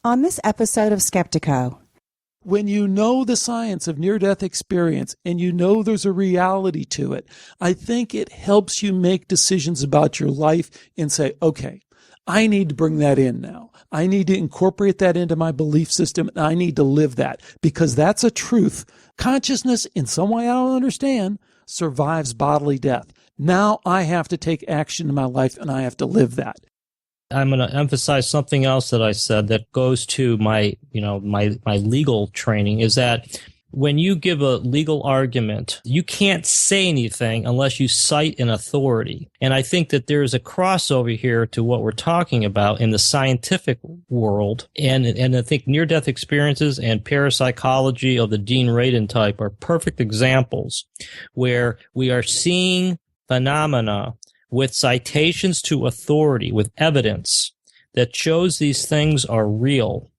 On this episode of Skeptiko. When you know the science of near-death experience and you know there's a reality to it, I think it helps you make decisions about your life and say, okay, I need to bring that in now. I need to incorporate that into my belief system, and I need to live that because that's a truth. Consciousness, in some way I don't understand, survives bodily death. Now I have to take action in my life, and I have to live that. I'm going to emphasize something else that I said that goes to my legal training, is that when you give a legal argument, you can't say anything unless you cite an authority. And I think that there's a crossover here to what we're talking about in the scientific world. And I think near-death experiences and parapsychology of the Dean Radin type are perfect examples where we are seeing phenomena with citations to authority, with evidence that shows these things are real.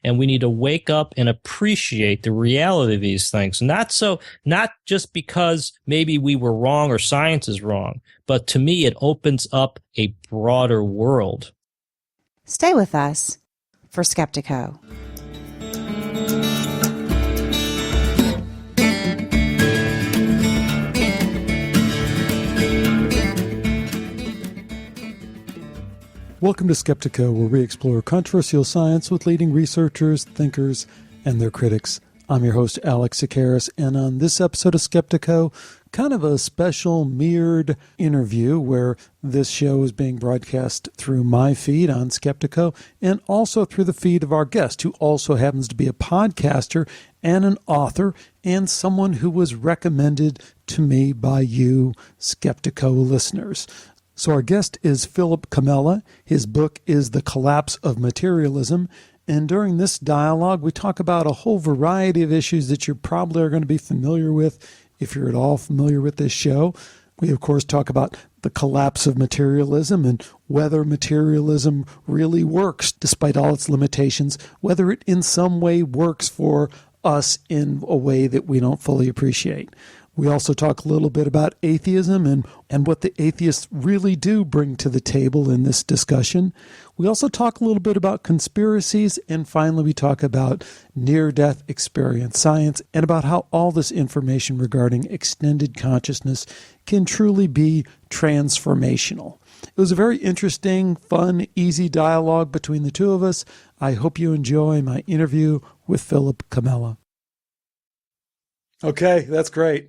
And we need to wake up and appreciate the reality of these things. Not just because maybe we were wrong or science is wrong, but to me, it opens up a broader world. Stay with us for Skeptiko. Welcome to Skeptiko, where we explore controversial science with leading researchers, thinkers, and their critics. I'm your host, Alex Tsakiris, and on this episode of Skeptiko, kind of a special mirrored interview where this show is being broadcast through my feed on Skeptiko and also through the feed of our guest, who also happens to be a podcaster and an author and someone who was recommended to me by you, Skeptiko listeners. So our guest is Phillip Comella. His book is The Collapse of Materialism. And during this dialogue, we talk about a whole variety of issues that you probably are going to be familiar with if you're at all familiar with this show. We, of course, talk about the collapse of materialism and whether materialism really works despite all its limitations, whether it in some way works for us in a way that we don't fully appreciate. We also talk a little bit about atheism and what the atheists really do bring to the table in this discussion. We also talk a little bit about conspiracies, and finally we talk about near-death experience science and about how all this information regarding extended consciousness can truly be transformational. It was a very interesting, fun, easy dialogue between the two of us. I hope you enjoy my interview with Phillip Comella. Okay, that's great.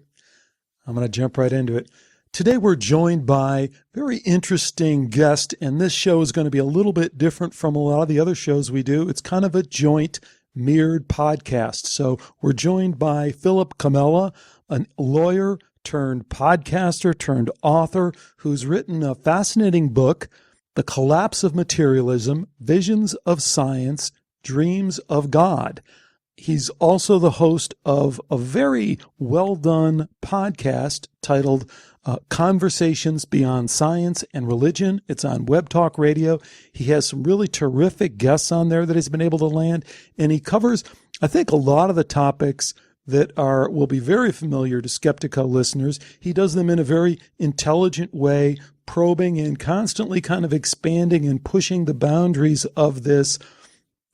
I'm going to jump right into it. Today we're joined by a very interesting guest, and this show is going to be a little bit different from a lot of the other shows we do. It's kind of a joint mirrored podcast. So we're joined by Phillip Comella, a lawyer turned podcaster turned author who's written a fascinating book, The Collapse of Materialism, Visions of Science, Dreams of God. He's also the host of a very well-done podcast titled Conversations Beyond Science and Religion. It's on Web Talk Radio. He has some really terrific guests on there that he's been able to land, and he covers, I think, a lot of the topics that will be very familiar to Skeptiko listeners. He does them in a very intelligent way, probing and constantly kind of expanding and pushing the boundaries of this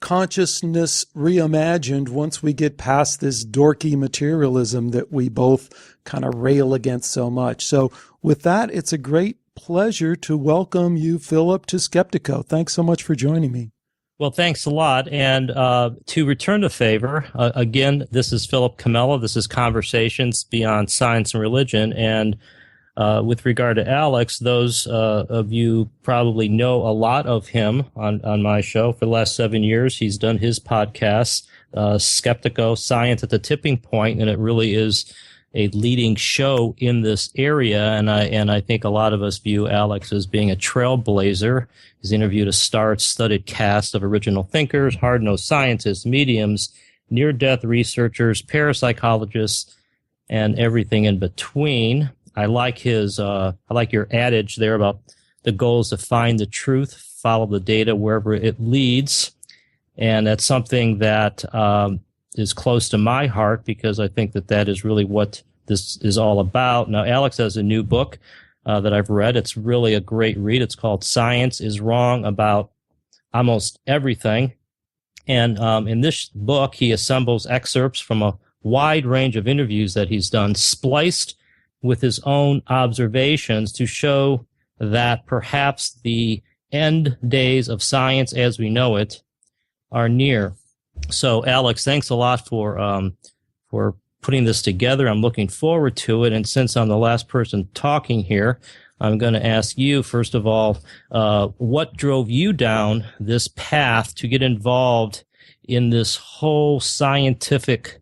consciousness reimagined once we get past this dorky materialism that we both kind of rail against so much. So with that, it's a great pleasure to welcome you, Phillip, to Skeptiko. Thanks so much for joining me. Well, thanks a lot. And to return the favor, again, this is Phillip Comella. This is Conversations Beyond Science and Religion. And with regard to Alex, those of you probably know a lot of him on my show. For the last 7 years, he's done his podcast, Skeptiko, Science at the Tipping Point, and it really is a leading show in this area. And I think a lot of us view Alex as being a trailblazer. He's interviewed a star-studded cast of original thinkers, hard-nosed scientists, mediums, near-death researchers, parapsychologists, and everything in between. I like your adage there about the goal is to find the truth, follow the data wherever it leads. And that's something that is close to my heart because I think that is really what this is all about. Now, Alex has a new book that I've read. It's really a great read. It's called Science is Wrong About Almost Everything. And in this book, he assembles excerpts from a wide range of interviews that he's done, spliced with his own observations to show that perhaps the end days of science as we know it are near. So, Alex, thanks a lot for putting this together. I'm looking forward to it. And since I'm the last person talking here, I'm going to ask you, first of all, what drove you down this path to get involved in this whole scientific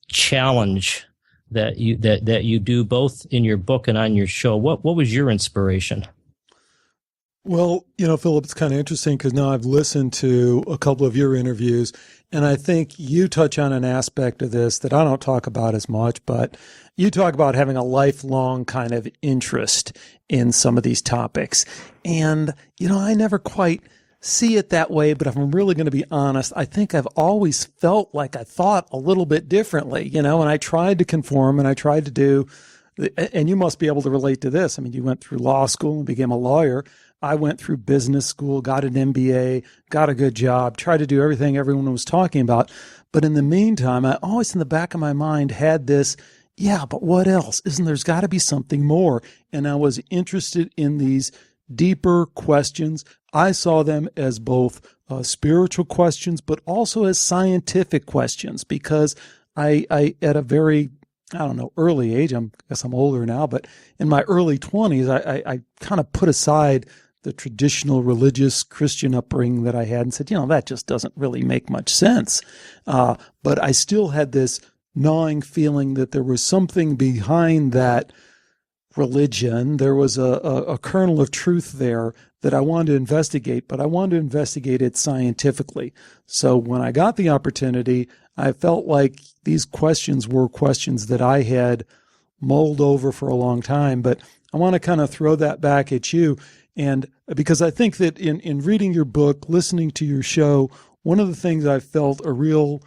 challenge that you do both in your book and on your show? What was your inspiration? Well, Philip, it's kind of interesting because now I've listened to a couple of your interviews, and I think you touch on an aspect of this that I don't talk about as much, but you talk about having a lifelong kind of interest in some of these topics. And, I never quite see it that way, but if I'm really going to be honest, I think I've always felt like I thought a little bit differently, and I tried to conform and I tried to do, and you must be able to relate to this. I mean, you went through law school and became a lawyer. I went through business school, got an MBA, got a good job, tried to do everything everyone was talking about. But in the meantime, I always in the back of my mind had this, yeah, but what else? There's got to be something more. And I was interested in these deeper questions. I saw them as both spiritual questions, but also as scientific questions, because I at a very, early age, I guess I'm older now, but in my early 20s, I kind of put aside the traditional religious Christian upbringing that I had and said, that just doesn't really make much sense. But I still had this gnawing feeling that there was something behind that religion. There was a kernel of truth there that I wanted to investigate, but I wanted to investigate it scientifically. So when I got the opportunity, I felt like these questions were questions that I had mulled over for a long time, but I want to kind of throw that back at you. And because I think that in reading your book, listening to your show, one of the things I felt a real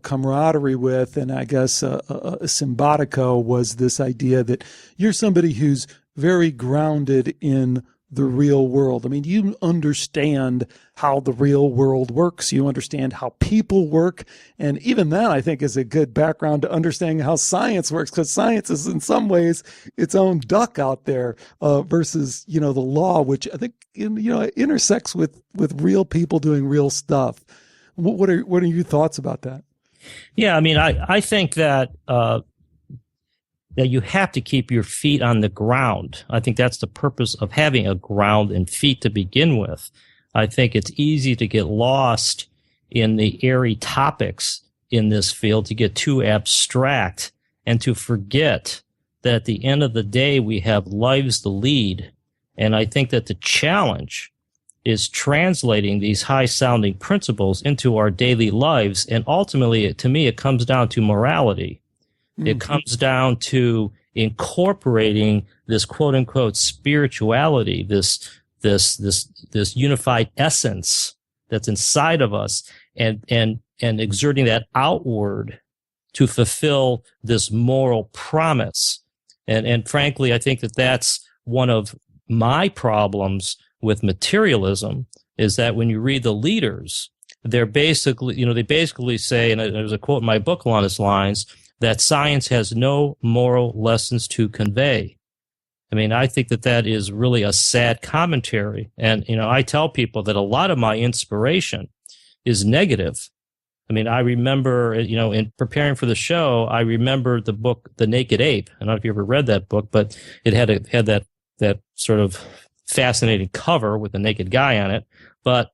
camaraderie with, and I guess a simpatico, was this idea that you're somebody who's very grounded in the real world. I mean, you understand how the real world works. You understand how people work. And even that, I think, is a good background to understanding how science works, because science is in some ways its own duck out there versus, the law, which I think, intersects with real people doing real stuff. What are your thoughts about that? Yeah, I mean, I think that that you have to keep your feet on the ground. I think that's the purpose of having a ground and feet to begin with. I think it's easy to get lost in the airy topics in this field, to get too abstract and to forget that at the end of the day, we have lives to lead. And I think that the challenge is translating these high-sounding principles into our daily lives. And ultimately, to me, it comes down to morality. Mm-hmm. It comes down to incorporating this quote-unquote spirituality, this unified essence that's inside of us, and exerting that outward to fulfill this moral promise. And frankly, I think that that's one of my problems with materialism, is that when you read the leaders, they're basically, they basically say, and there's a quote in my book along these lines, that science has no moral lessons to convey. I mean, I think that that is really a sad commentary. And, I tell people that a lot of my inspiration is negative. I mean, I remember, in preparing for the show, I remember the book, The Naked Ape. I don't know if you ever read that book, but it had that sort of fascinating cover with a naked guy on it. But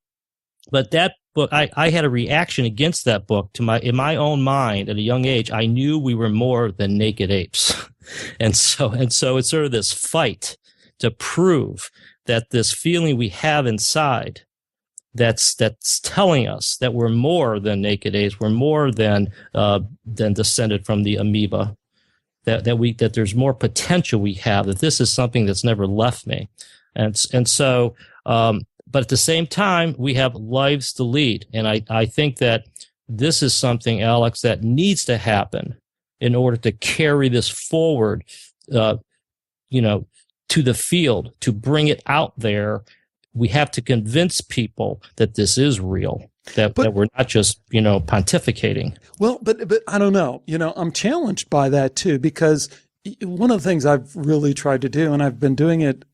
that book, I had a reaction against that book. In my own mind at a young age, I knew we were more than naked apes. and so it's sort of this fight to prove that this feeling we have inside that's telling us that we're more than naked apes, we're more than descended from the amoeba, that there's more potential we have, that this is something that's never left me. And so but at the same time, we have lives to lead. And I think that this is something, Alex, that needs to happen in order to carry this forward, to the field, to bring it out there. We have to convince people that this is real. that we're not just, pontificating. Well, but I don't know. I'm challenged by that too, because one of the things I've really tried to do, and I've been doing it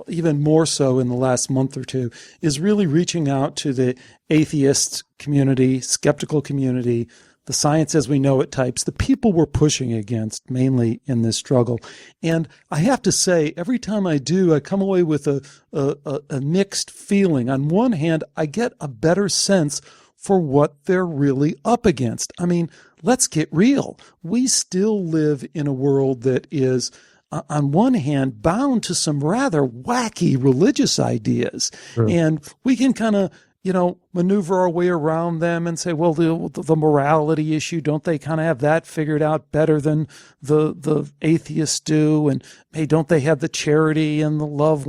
even more so in the last month or two, is really reaching out to the atheist community, skeptical community, the science as we know it types, the people we're pushing against mainly in this struggle. And I have to say, every time I do, I come away with a mixed feeling. On one hand, I get a better sense for what they're really up against. I mean, let's get real. We still live in a world that is, on one hand, bound to some rather wacky religious ideas. Sure. And we can kind of, maneuver our way around them and say, well, the morality issue, don't they kind of have that figured out better than the atheists do? And hey, don't they have the charity and the love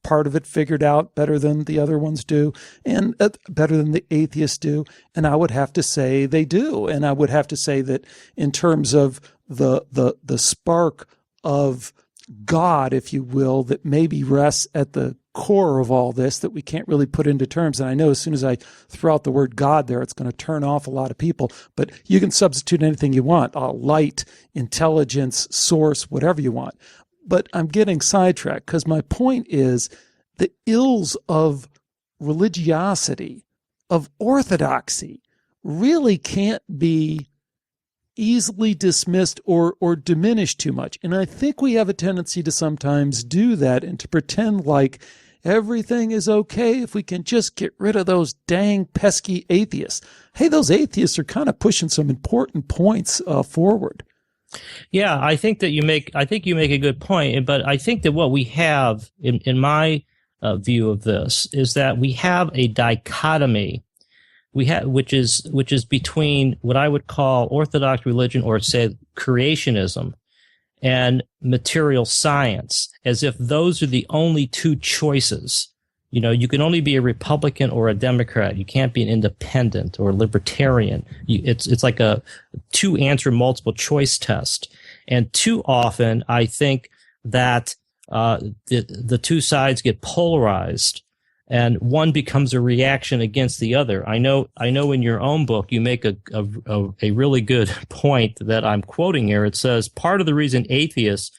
part of it figured out better than the other ones do, and better than the atheists do? And I would have to say they do. And I would have to say that in terms of the spark of God, if you will, that maybe rests at the core of all this that we can't really put into terms. And I know as soon as I throw out the word God there, it's going to turn off a lot of people, but you can substitute anything you want, light, intelligence, source, whatever you want. But I'm getting sidetracked because my point is the ills of religiosity, of orthodoxy, really can't be easily dismissed or diminished too much. And I think we have a tendency to sometimes do that and to pretend like everything is okay if we can just get rid of those dang pesky atheists. Hey, those atheists are kind of pushing some important points forward. Yeah, I think you make a good point, but I think that what we have in my view of this is that we have a dichotomy which is between what I would call Orthodox religion, or say creationism, and material science, as if those are the only two choices. You can only be a Republican or a Democrat. You can't be an independent or a libertarian. It's like a two answer multiple choice test. And too often, I think that the two sides get polarized, and one becomes a reaction against the other. I know in your own book, you make a really good point that I'm quoting here. It says, part of the reason atheists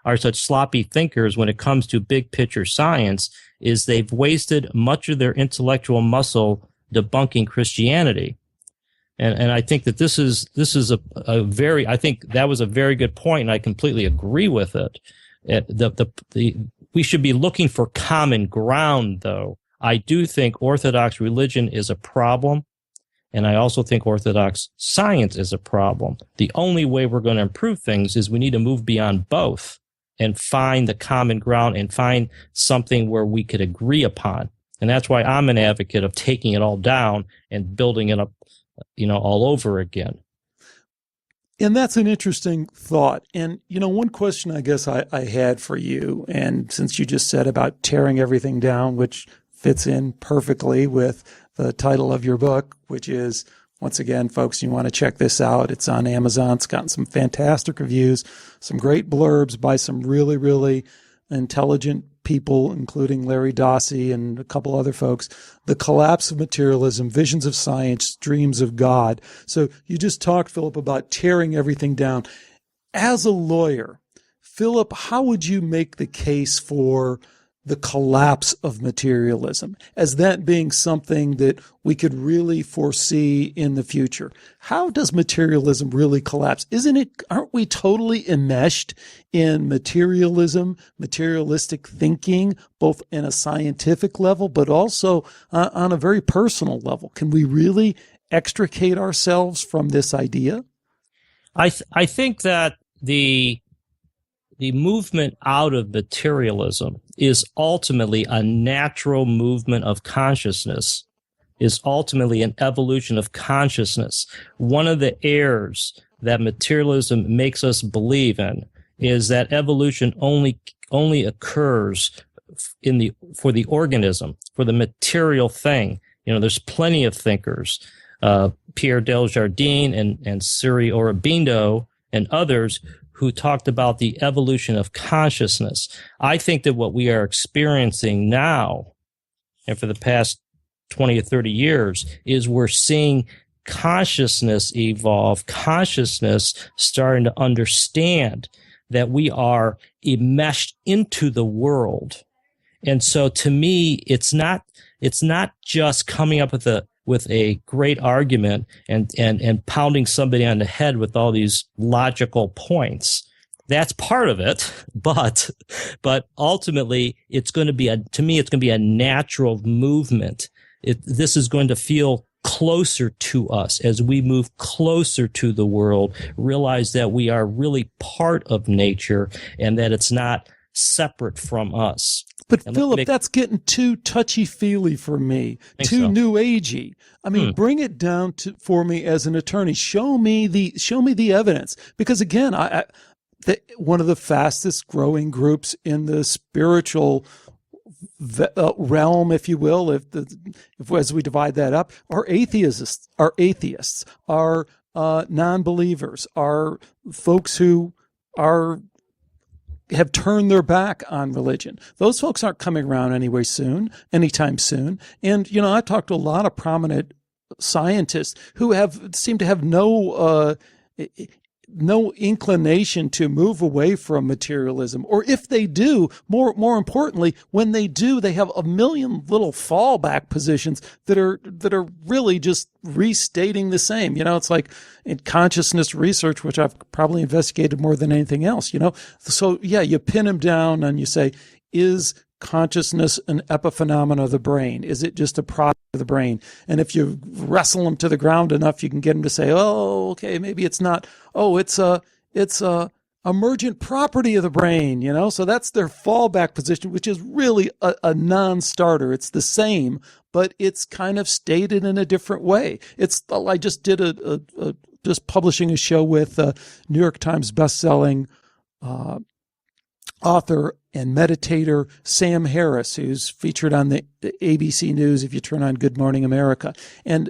are such sloppy thinkers when it comes to big picture science is they've wasted much of their intellectual muscle debunking Christianity. And I think that this is I think that was a very good point, and I completely agree with it. We should be looking for common ground, though. I do think Orthodox religion is a problem, and I also think Orthodox science is a problem. The only way we're going to improve things is we need to move beyond both and find the common ground and find something where we could agree upon. And that's why I'm an advocate of taking it all down and building it up, all over again. And that's an interesting thought. And, one question I guess I had for you, and since you just said about tearing everything down, which fits in perfectly with the title of your book, which is, once again, folks, you want to check this out. It's on Amazon. It's gotten some fantastic reviews, some great blurbs by some really, really intelligent people, including Larry Dossey and a couple other folks. The Collapse of Materialism, Visions of Science, Dreams of God. So you just talked, Philip, about tearing everything down. As a lawyer, Philip, how would you make the case for the collapse of materialism as that being something that we could really foresee in the future? How does materialism really collapse? Aren't we totally enmeshed in materialism, materialistic thinking, both in a scientific level, but also on a very personal level? Can we really extricate ourselves from this idea? I think that the movement out of materialism is ultimately a natural movement of consciousness, is ultimately an evolution of consciousness. One of the errors that materialism makes us believe in is that evolution only occurs for the organism, for the material thing. There's plenty of thinkers, Pierre Desjardins and Siri Aurobindo and others, who talked about the evolution of consciousness. I think that what we are experiencing now, and for the past 20 or 30 years is we're seeing consciousness evolve, consciousness starting to understand that we are enmeshed into the world. And so to me, it's not just coming up with a great argument and pounding somebody on the head with all these logical points. That's part of it, but ultimately it's going to be a natural movement. This is going to feel closer to us as we move closer to the world, realize that we are really part of nature and that it's not separate from us. But Philip, that's getting too touchy-feely for me, too new agey. I mean, bring it down for me as an attorney. Show me the evidence, because again, one of the fastest growing groups in the spiritual realm, if you will, if as we divide that up, are atheists, are non-believers, are folks who have turned their back on religion. Those folks aren't coming around anytime soon. And, I talked to a lot of prominent scientists who seem to have no inclination to move away from materialism. Or if they do, more importantly, when they do, they have a million little fallback positions that are really just restating the same. It's like in consciousness research, which I've probably investigated more than anything else, So yeah, you pin them down and you say, is consciousness an epiphenomenon of the brain? Is it just a product of the brain? And if you wrestle them to the ground enough, you can get them to say, oh, okay, maybe it's not. Oh, it's a emergent property of the brain, So that's their fallback position, which is really a non-starter. It's the same, but it's kind of stated in a different way. I just did just publishing a show with New York Times bestselling author and meditator Sam Harris, who's featured on the ABC News if you turn on Good Morning America. And,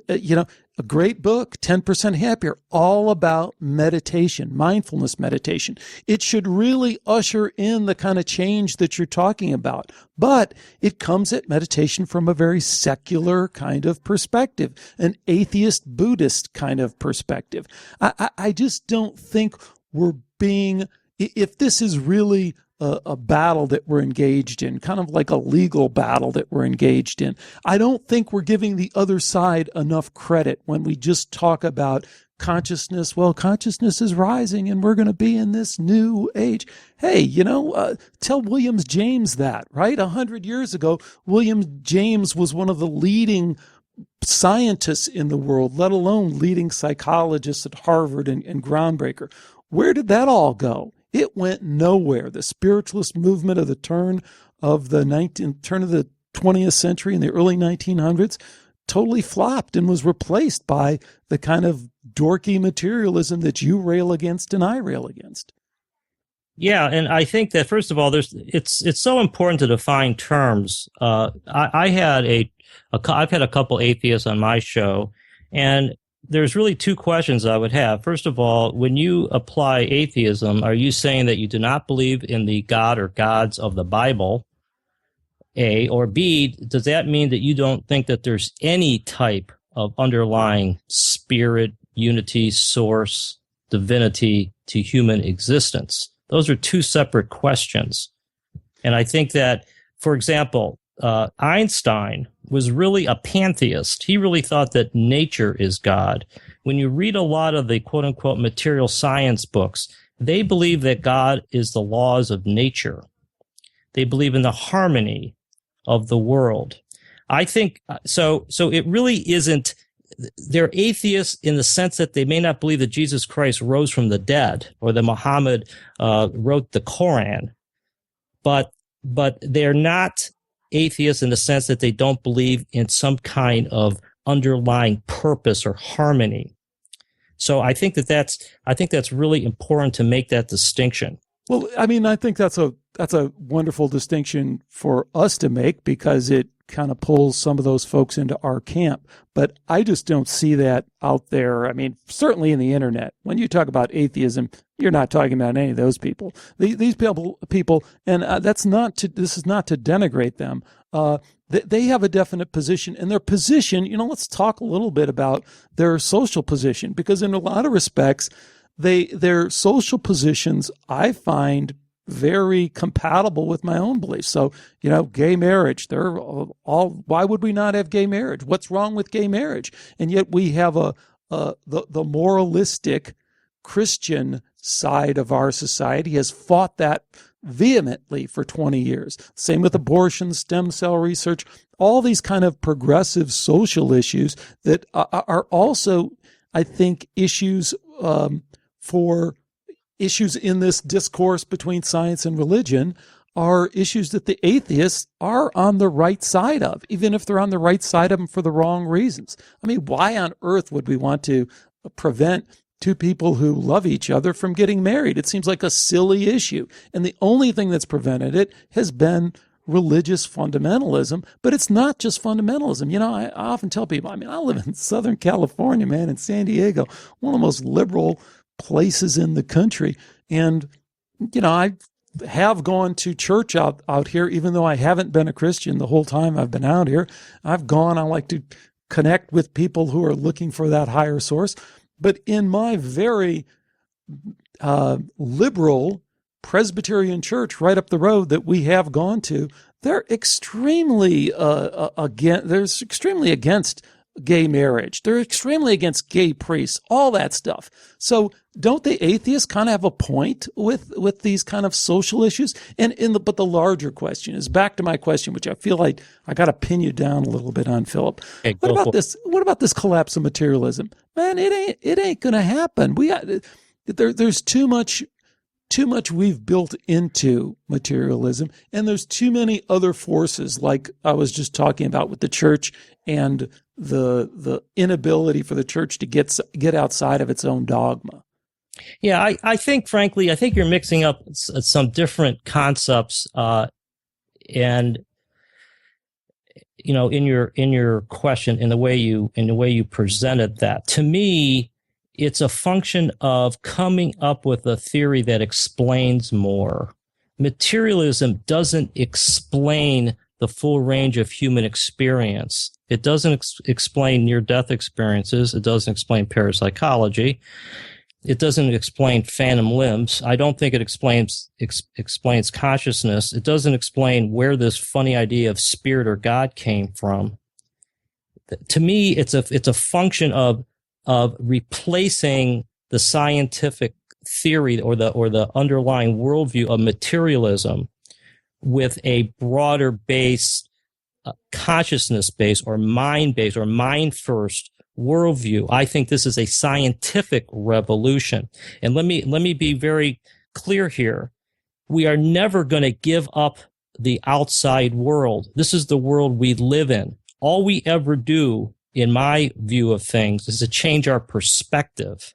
a great book, 10% Happier, all about meditation, mindfulness meditation. It should really usher in the kind of change that you're talking about. But it comes at meditation from a very secular kind of perspective, an atheist Buddhist kind of perspective. I just don't think we're being, if this is really a battle that we're engaged in, kind of like a legal battle that we're engaged in, I don't think we're giving the other side enough credit when we just talk about consciousness. Well, consciousness is rising and we're going to be in this new age. Hey, tell William James that, right? 100 years ago, William James was one of the leading scientists in the world, let alone leading psychologists at Harvard and groundbreaker. Where did that all go? It went nowhere. The spiritualist movement of the turn of the 20th century in the early 1900s totally flopped and was replaced by the kind of dorky materialism that you rail against and I rail against. Yeah, and I think that first of all, it's so important to define terms. I've had a couple atheists on my show, and there's really two questions I would have. First of all, when you apply atheism, are you saying that you do not believe in the God or gods of the Bible? A, or B, does that mean that you don't think that there's any type of underlying spirit, unity, source, divinity to human existence? Those are two separate questions. And I think that, for example, Einstein was really a pantheist. He really thought that nature is God. When you read a lot of the quote-unquote material science books, they believe that God is the laws of nature. They believe in the harmony of the world. I think so it really isn't. They're atheists in the sense that they may not believe that Jesus Christ rose from the dead or that Muhammad wrote the Quran, but they're not atheists in the sense that they don't believe in some kind of underlying purpose or harmony. So I think that's really important to make that distinction. Well, I mean, I think that's a wonderful distinction for us to make because it kind of pulls some of those folks into our camp. But I just don't see that out there. I mean, certainly in the internet, when you talk about atheism, you're not talking about any of those people. These people, and this is not to denigrate them. They have a definite position, and their position, let's talk a little bit about their social position, because in a lot of respects, their social positions I find very compatible with my own beliefs. So, gay marriage, they're all, why would we not have gay marriage? What's wrong with gay marriage? And yet we have the moralistic Christian side of our society has fought that vehemently for 20 years. Same with abortion, stem cell research, all these kind of progressive social issues that are also, I think, issues for issues in this discourse between science and religion are issues that the atheists are on the right side of, even if they're on the right side of them for the wrong reasons. I mean, why on earth would we want to prevent two people who love each other from getting married? It seems like a silly issue. And the only thing that's prevented it has been religious fundamentalism. But it's not just fundamentalism. I often tell people, I live in Southern California, man, in San Diego, one of the most liberal places in the country. And, I have gone to church out here, even though I haven't been a Christian the whole time I've been out here. I like to connect with people who are looking for that higher source. But in my very liberal Presbyterian church right up the road that we have gone to, they're extremely against gay marriage. They're extremely against gay priests, all that stuff. So don't the atheists kind of have a point with these kind of social issues? But the larger question is back to my question, which I feel like I got to pin you down a little bit on, Philip. Okay, what about this? What about this collapse of materialism? Man, it ain't going to happen. There's too much we've built into materialism, and there's too many other forces, like I was just talking about with the church and the inability for the church to get outside of its own dogma. Yeah, I think, frankly, you're mixing up some different concepts, and in your question, in the way you presented that, to me, it's a function of coming up with a theory that explains more. Materialism doesn't explain the full range of human experience. It doesn't explain near-death experiences. It doesn't explain parapsychology. It doesn't explain phantom limbs. I don't think it explains consciousness. It doesn't explain where this funny idea of spirit or God came from. To me, it's a function of replacing the scientific theory or the underlying worldview of materialism with a broader base, consciousness base or mind base or mind first worldview. I think this is a scientific revolution. And let me be very clear here. We are never going to give up the outside world. This is the world we live in. All we ever do, in my view of things, is to change our perspective.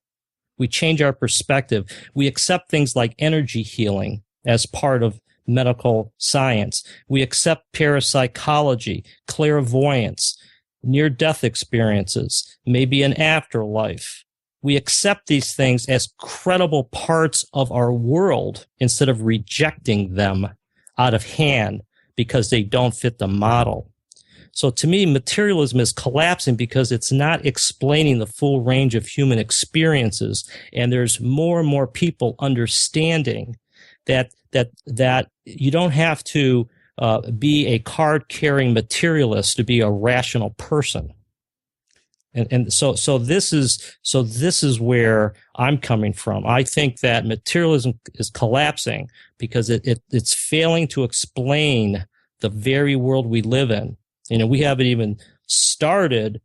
We change our perspective. We accept things like energy healing as part of medical science. We accept parapsychology, clairvoyance, near-death experiences, maybe an afterlife. We accept these things as credible parts of our world instead of rejecting them out of hand because they don't fit the model. So to me, materialism is collapsing because it's not explaining the full range of human experiences. And there's more and more people understanding that you don't have to be a card-carrying materialist to be a rational person. And so this is where I'm coming from. I think that materialism is collapsing because it's failing to explain the very world we live in. We haven't even started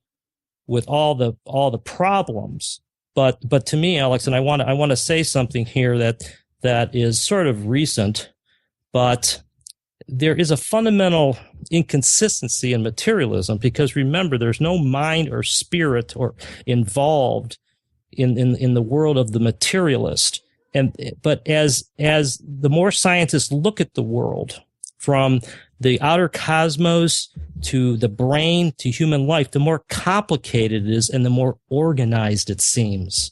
with all the problems. But to me, Alex, and I want to say something here that is sort of recent, but there is a fundamental inconsistency in materialism because remember, there's no mind or spirit or involved in the world of the materialist. But as the more scientists look at the world, from the outer cosmos to the brain to human life, the more complicated it is and the more organized it seems.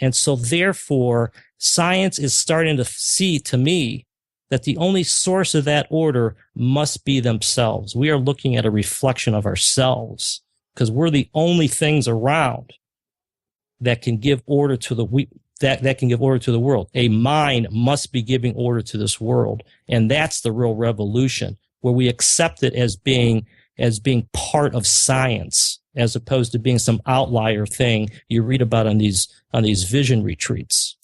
And so therefore, science is starting to see, to me, that the only source of that order must be themselves. We are looking at a reflection of ourselves because we're the only things around that can give order to that can give order to the world. A mind must be giving order to this world, and that's the real revolution, where we accept it as being part of science, as opposed to being some outlier thing you read about on these vision retreats.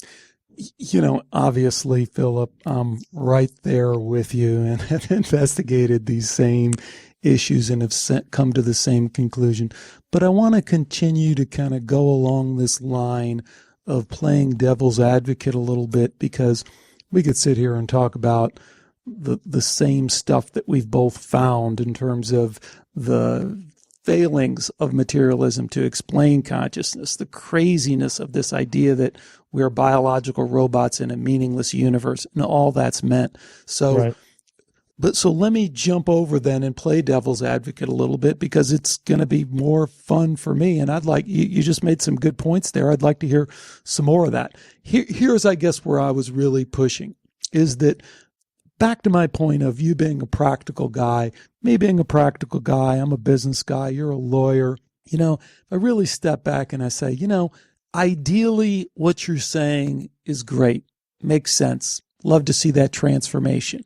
Obviously, Philip, I'm right there with you and have investigated these same issues and have come to the same conclusion. But I want to continue to kind of go along this line of playing devil's advocate a little bit, because we could sit here and talk about the same stuff that we've both found in terms of the failings of materialism to explain consciousness, the craziness of this idea that we are biological robots in a meaningless universe, and all that's meant. So, right. So let me jump over then and play devil's advocate a little bit, because it's going to be more fun for me. And I'd like, you just made some good points there. I'd like to hear some more of that. Here's, I guess, where I was really pushing, is that back to my point of you being a practical guy, me being a practical guy, I'm a business guy, you're a lawyer. I really step back and I say, ideally what you're saying is great, makes sense. Love to see that transformation.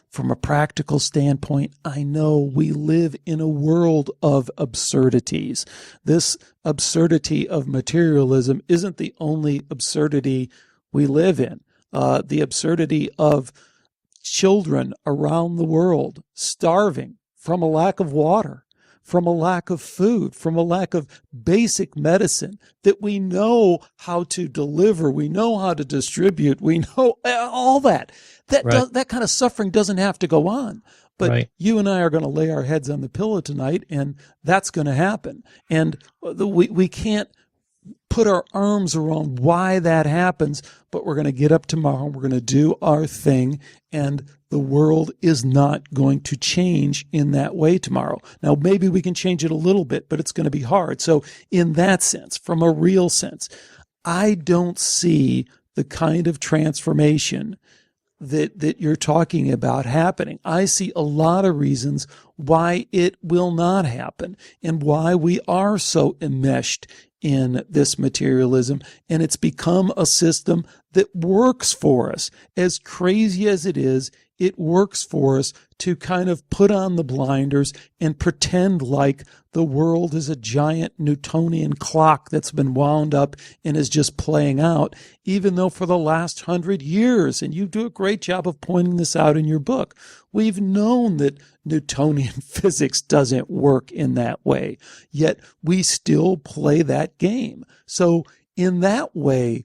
From a practical standpoint, I know we live in a world of absurdities. This absurdity of materialism isn't the only absurdity we live in. The absurdity of children around the world starving from a lack of water, from a lack of food, from a lack of basic medicine that we know how to deliver, we know how to distribute, we know all that. That kind of suffering doesn't have to go on. But you and I are going to lay our heads on the pillow tonight, and that's going to happen. And we can't put our arms around why that happens, but we're going to get up tomorrow, we're going to do our thing, and the world is not going to change in that way tomorrow. Now, maybe we can change it a little bit, but it's going to be hard. So in that sense, from a real sense, I don't see the kind of transformation that you're talking about happening. I see a lot of reasons why it will not happen and why we are so enmeshed in this materialism, and it's become a system that works for us. As crazy as it is, it works for us to kind of put on the blinders and pretend like the world is a giant Newtonian clock that's been wound up and is just playing out, even though for the last 100 years, and you do a great job of pointing this out in your book, we've known that Newtonian physics doesn't work in that way, yet we still play that game. So in that way,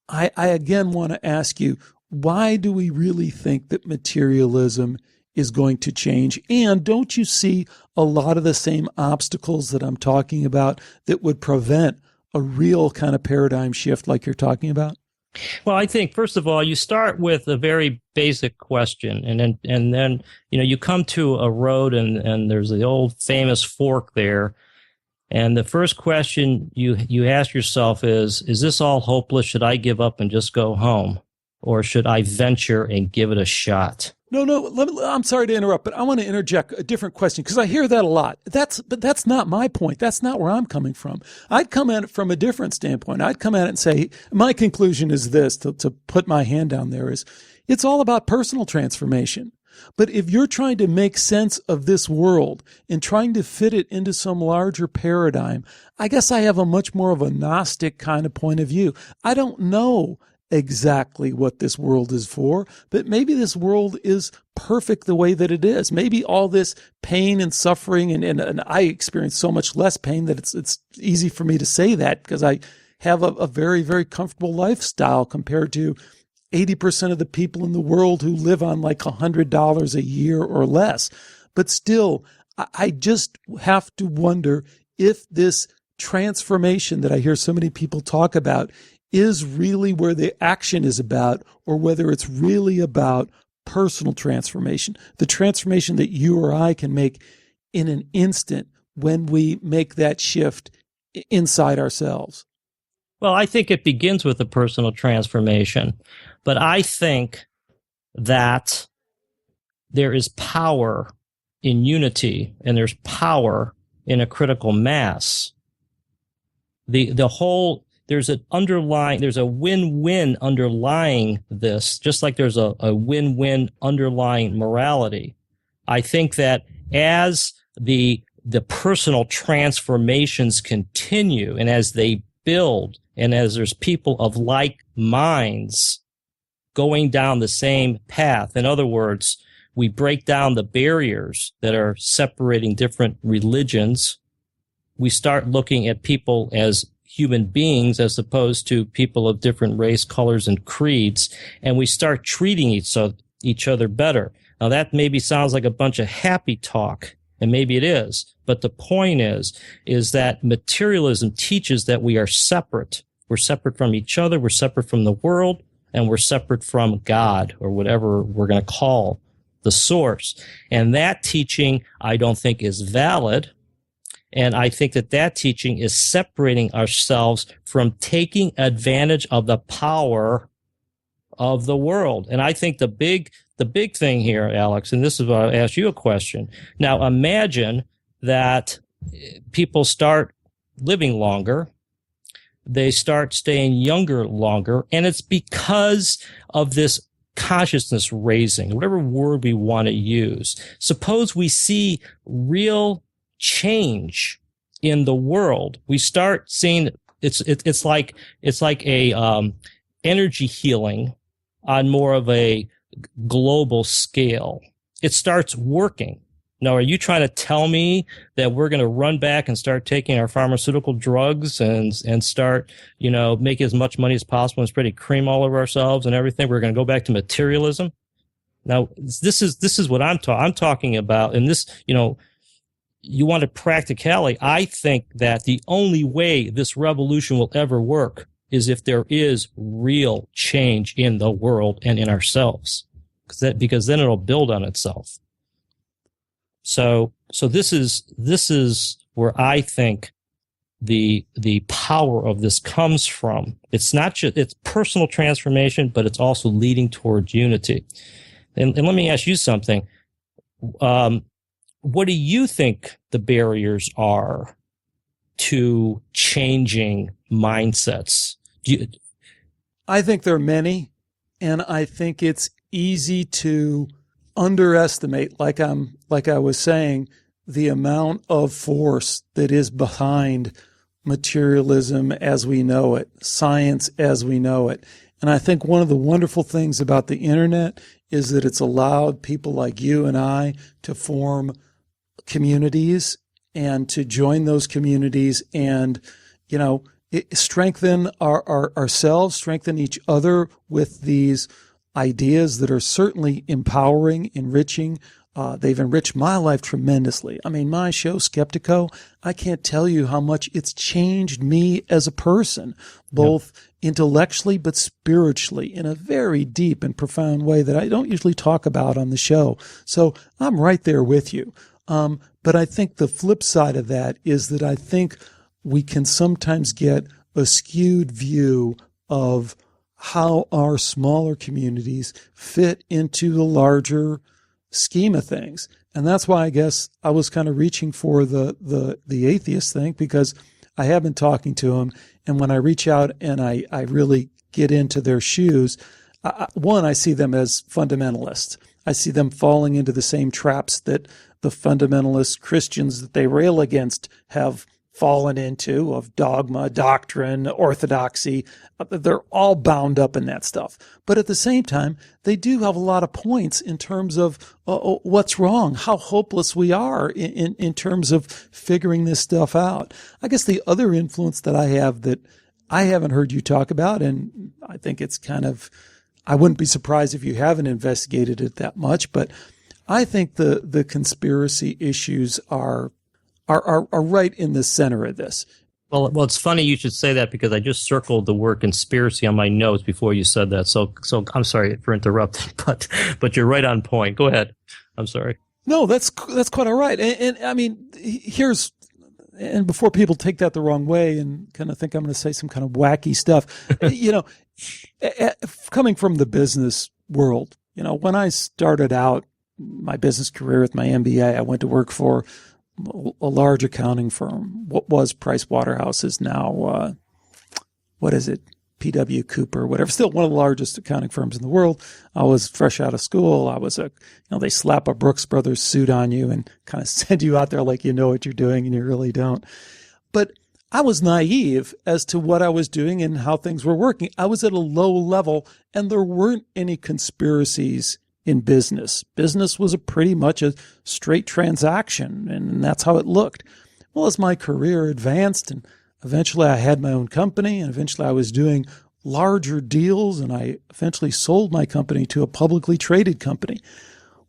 I again want to ask you, why do we really think that materialism is going to change? And don't you see a lot of the same obstacles that I'm talking about that would prevent a real kind of paradigm shift like you're talking about? Well, I think, first of all, you start with a very basic question, and then you come to a road, and there's the old famous fork there. And the first question you ask yourself is this all hopeless? Should I give up and just go home? Or should I venture and give it a shot? No, I'm sorry to interrupt, but I want to interject a different question, because I hear that a lot. But that's not my point. That's not where I'm coming from. I'd come at it from a different standpoint. I'd come at it and say, my conclusion is this, to put my hand down there, is it's all about personal transformation. But if you're trying to make sense of this world and trying to fit it into some larger paradigm, I guess I have a much more of a Gnostic kind of point of view. I don't know exactly what this world is for, but maybe this world is perfect the way that it is. Maybe all this pain and suffering, and I experience so much less pain that it's easy for me to say that, because I have a very, very comfortable lifestyle compared to 80% of the people in the world who live on like $100 a year or less. But still, I just have to wonder if this transformation that I hear so many people talk about is really where the action is about, or whether it's really about personal transformation, the transformation that you or I can make in an instant when we make that shift inside ourselves. Well, I think it begins with a personal transformation, but I think that there is power in unity and there's power in a critical mass. There's a win-win underlying this, just like there's a win-win underlying morality. I think that as the personal transformations continue and as they build and as there's people of like minds going down the same path, in other words, we break down the barriers that are separating different religions. We start looking at people as human beings as opposed to people of different race, colors, and creeds, and we start treating each other better. Now, that maybe sounds like a bunch of happy talk, and maybe it is, but the point is that materialism teaches that we are separate. We're separate from each other, we're separate from the world, and we're separate from God, or whatever we're going to call the source. And that teaching, I don't think, is valid. And I think that teaching is separating ourselves from taking advantage of the power of the world. And I think the big thing here, Alex, and this is why I asked you a question. Now, imagine that people start living longer. They start staying younger longer. And it's because of this consciousness raising, whatever word we want to use. Suppose we see real change in the world. We start seeing it's like a energy healing on more of a global scale. It starts working. Now, are you trying to tell me that we're going to run back and start taking our pharmaceutical drugs and start, making as much money as possible and spreading cream all over ourselves and everything? We're going to go back to materialism. Now, this is what I'm talking about. And this, you want a practicality. I think that the only way this revolution will ever work is if there is real change in the world and in ourselves, because then it'll build on itself. So this is where I think the power of this comes from. It's not just, it's personal transformation, but it's also leading towards unity. And let me ask you something. What do you think the barriers are to changing mindsets? I think there are many, and I think it's easy to underestimate, like I was saying, the amount of force that is behind materialism as we know it, science as we know it. And I think one of the wonderful things about the internet is that it's allowed people like you and I to form communities and to join those communities and, strengthen ourselves, strengthen each other with these ideas that are certainly empowering, enriching. They've enriched my life tremendously. I mean, my show, Skeptiko, I can't tell you how much it's changed me as a person, both intellectually but spiritually in a very deep and profound way that I don't usually talk about on the show. So I'm right there with you. But I think the flip side of that is that I think we can sometimes get a skewed view of how our smaller communities fit into the larger scheme of things. And that's why I guess I was kind of reaching for the atheist thing, because I have been talking to them. And when I reach out and I really get into their shoes, I see them as fundamentalists. I see them falling into the same traps that the fundamentalist Christians that they rail against have fallen into, of dogma, doctrine, orthodoxy. They're all bound up in that stuff. But at the same time, they do have a lot of points in terms of what's wrong, how hopeless we are in terms of figuring this stuff out. I guess the other influence that I have that I haven't heard you talk about, and I think it's kind of, I wouldn't be surprised if you haven't investigated it that much, but I think the conspiracy issues are right in the center of this. Well, it's funny you should say that, because I just circled the word conspiracy on my notes before you said that. So I'm sorry for interrupting, but you're right on point. Go ahead. I'm sorry. No, that's quite all right. And I mean, and before people take that the wrong way and kind of think I'm going to say some kind of wacky stuff, coming from the business world, When I started out my business career with my MBA, I went to work for a large accounting firm. What was Price Waterhouse is now, what is it? PW Cooper, whatever, still one of the largest accounting firms in the world. I was fresh out of school. I was they slap a Brooks Brothers suit on you and kind of send you out there like you know what you're doing and you really don't. But I was naive as to what I was doing and how things were working. I was at a low level and there weren't any conspiracies in business. Business was pretty much a straight transaction and that's how it looked. Well, as my career advanced and eventually I had my own company and eventually I was doing larger deals and I eventually sold my company to a publicly traded company.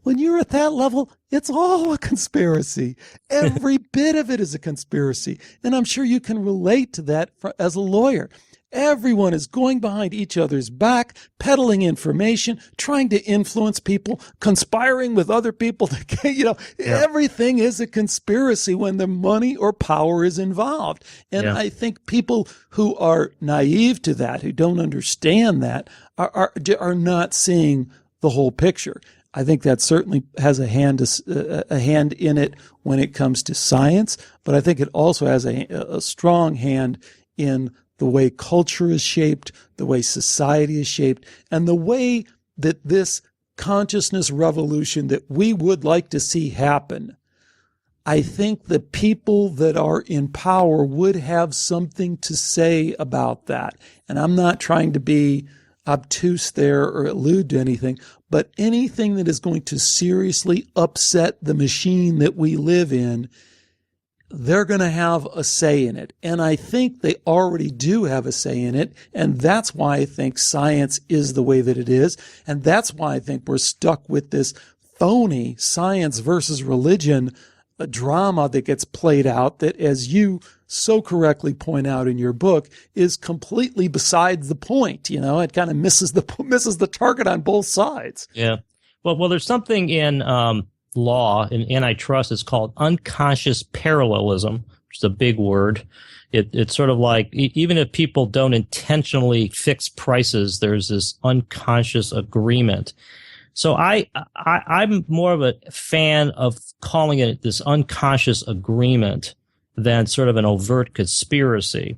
When you're at that level, it's all a conspiracy. Every bit of it is a conspiracy. And I'm sure you can relate to that as a lawyer. Everyone is going behind each other's back, peddling information, trying to influence people, conspiring with other people to get, everything is a conspiracy when the money or power is involved. And I think people who are naive to that, who don't understand that, are not seeing the whole picture. I think that certainly has a hand in it when it comes to science, but I think it also has a strong hand in the way culture is shaped, the way society is shaped, and the way that this consciousness revolution that we would like to see happen. I think the people that are in power would have something to say about that. And I'm not trying to be obtuse there or allude to anything, but anything that is going to seriously upset the machine that we live in, they're going to have a say in it. And I think they already do have a say in it. And that's why I think science is the way that it is. And that's why I think we're stuck with this phony science versus religion drama that gets played out that, as you so correctly point out in your book, is completely besides the point. It kind of misses the target on both sides. Yeah. Well, there's something in law in antitrust is called unconscious parallelism, which is a big word. It's sort of like even if people don't intentionally fix prices, there's this unconscious agreement. So I'm more of a fan of calling it this unconscious agreement than sort of an overt conspiracy.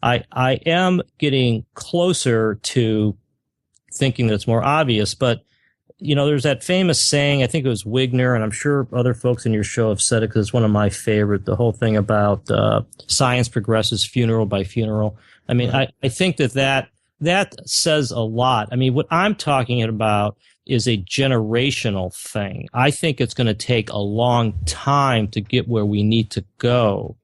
I am getting closer to thinking that it's more obvious, but there's that famous saying, I think it was Wigner, and I'm sure other folks in your show have said it because it's one of my favorite, the whole thing about science progresses funeral by funeral. I mean, right. I think that says a lot. I mean, what I'm talking about is a generational thing. I think it's going to take a long time to get where we need to go.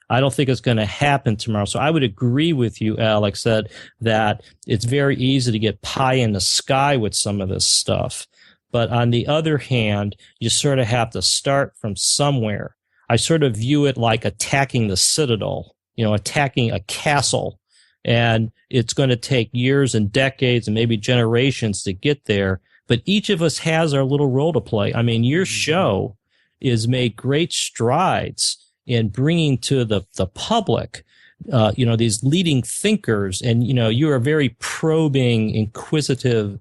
I don't think it's going to happen tomorrow. So I would agree with you, Alex, that it's very easy to get pie in the sky with some of this stuff. But on the other hand, you sort of have to start from somewhere. I sort of view it like attacking the citadel, attacking a castle. And it's going to take years and decades and maybe generations to get there. But each of us has our little role to play. I mean, your show is made great strides in bringing to the public, these leading thinkers. And, you're a very probing, inquisitive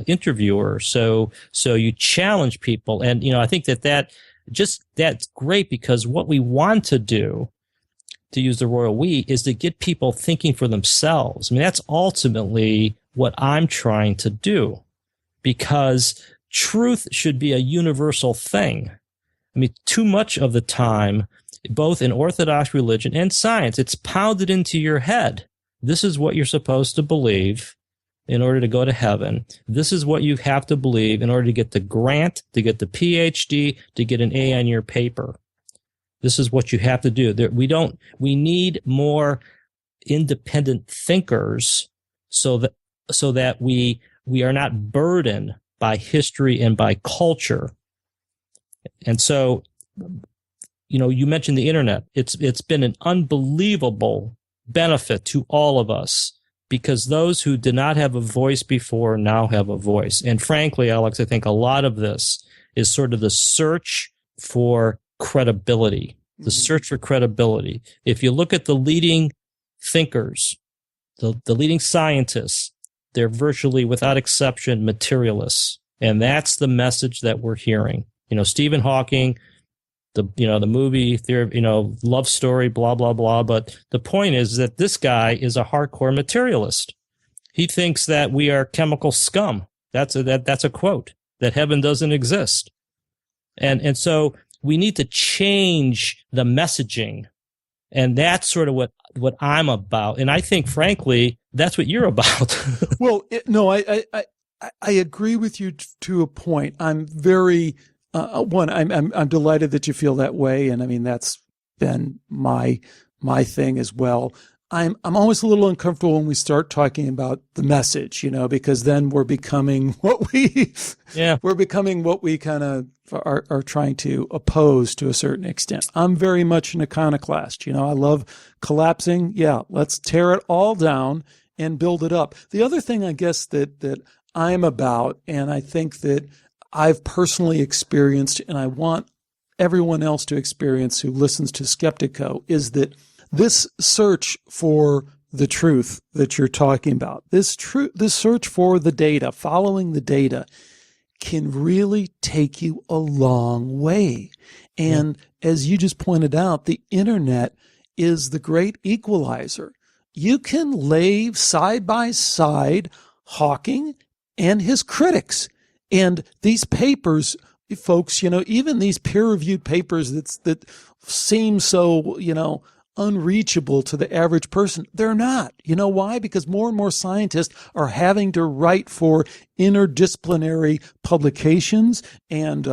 interviewer. So you challenge people. And, I think that's great because what we want to do, to use the royal we, is to get people thinking for themselves. I mean, that's ultimately what I'm trying to do, because truth should be a universal thing. I mean, too much of the time, both in Orthodox religion and science, it's pounded into your head. This is what you're supposed to believe in order to go to heaven. This is what you have to believe in order to get the grant, to get the PhD, to get an A on your paper. This is what you have to do. We need more independent thinkers so that we are not burdened by history and by culture. And so, you mentioned the internet. It's been an unbelievable benefit to all of us because those who did not have a voice before now have a voice. And frankly, Alex, I think a lot of this is sort of the search for credibility, the search for credibility. If you look at the leading thinkers, the leading scientists, they're virtually, without exception, materialists. And that's the message that we're hearing. Stephen Hawking, the movie theory, love story, blah, blah, blah. But the point is that this guy is a hardcore materialist. He thinks that we are chemical scum. That's a quote, that heaven doesn't exist. And so we need to change the messaging. And that's sort of what I'm about. And I think, frankly, that's what you're about. Well, I agree with you to a point. I'm very, I'm delighted that you feel that way. And I mean, that's been my thing as well. I'm always a little uncomfortable when we start talking about the message, because then we're becoming what we kind of are trying to oppose to a certain extent. I'm very much an iconoclast. I love collapsing. Yeah, let's tear it all down and build it up. The other thing, I guess, that I'm about, and I think that I've personally experienced, and I want everyone else to experience who listens to Skeptiko, is that this search for the truth that you're talking about, this search for the data, following the data, can really take you a long way. And as you just pointed out, the internet is the great equalizer. You can lay side by side Hawking and his critics. And these papers, folks, even these peer-reviewed papers that seem so, unreachable to the average person, they're not. You know why? Because more and more scientists are having to write for interdisciplinary publications and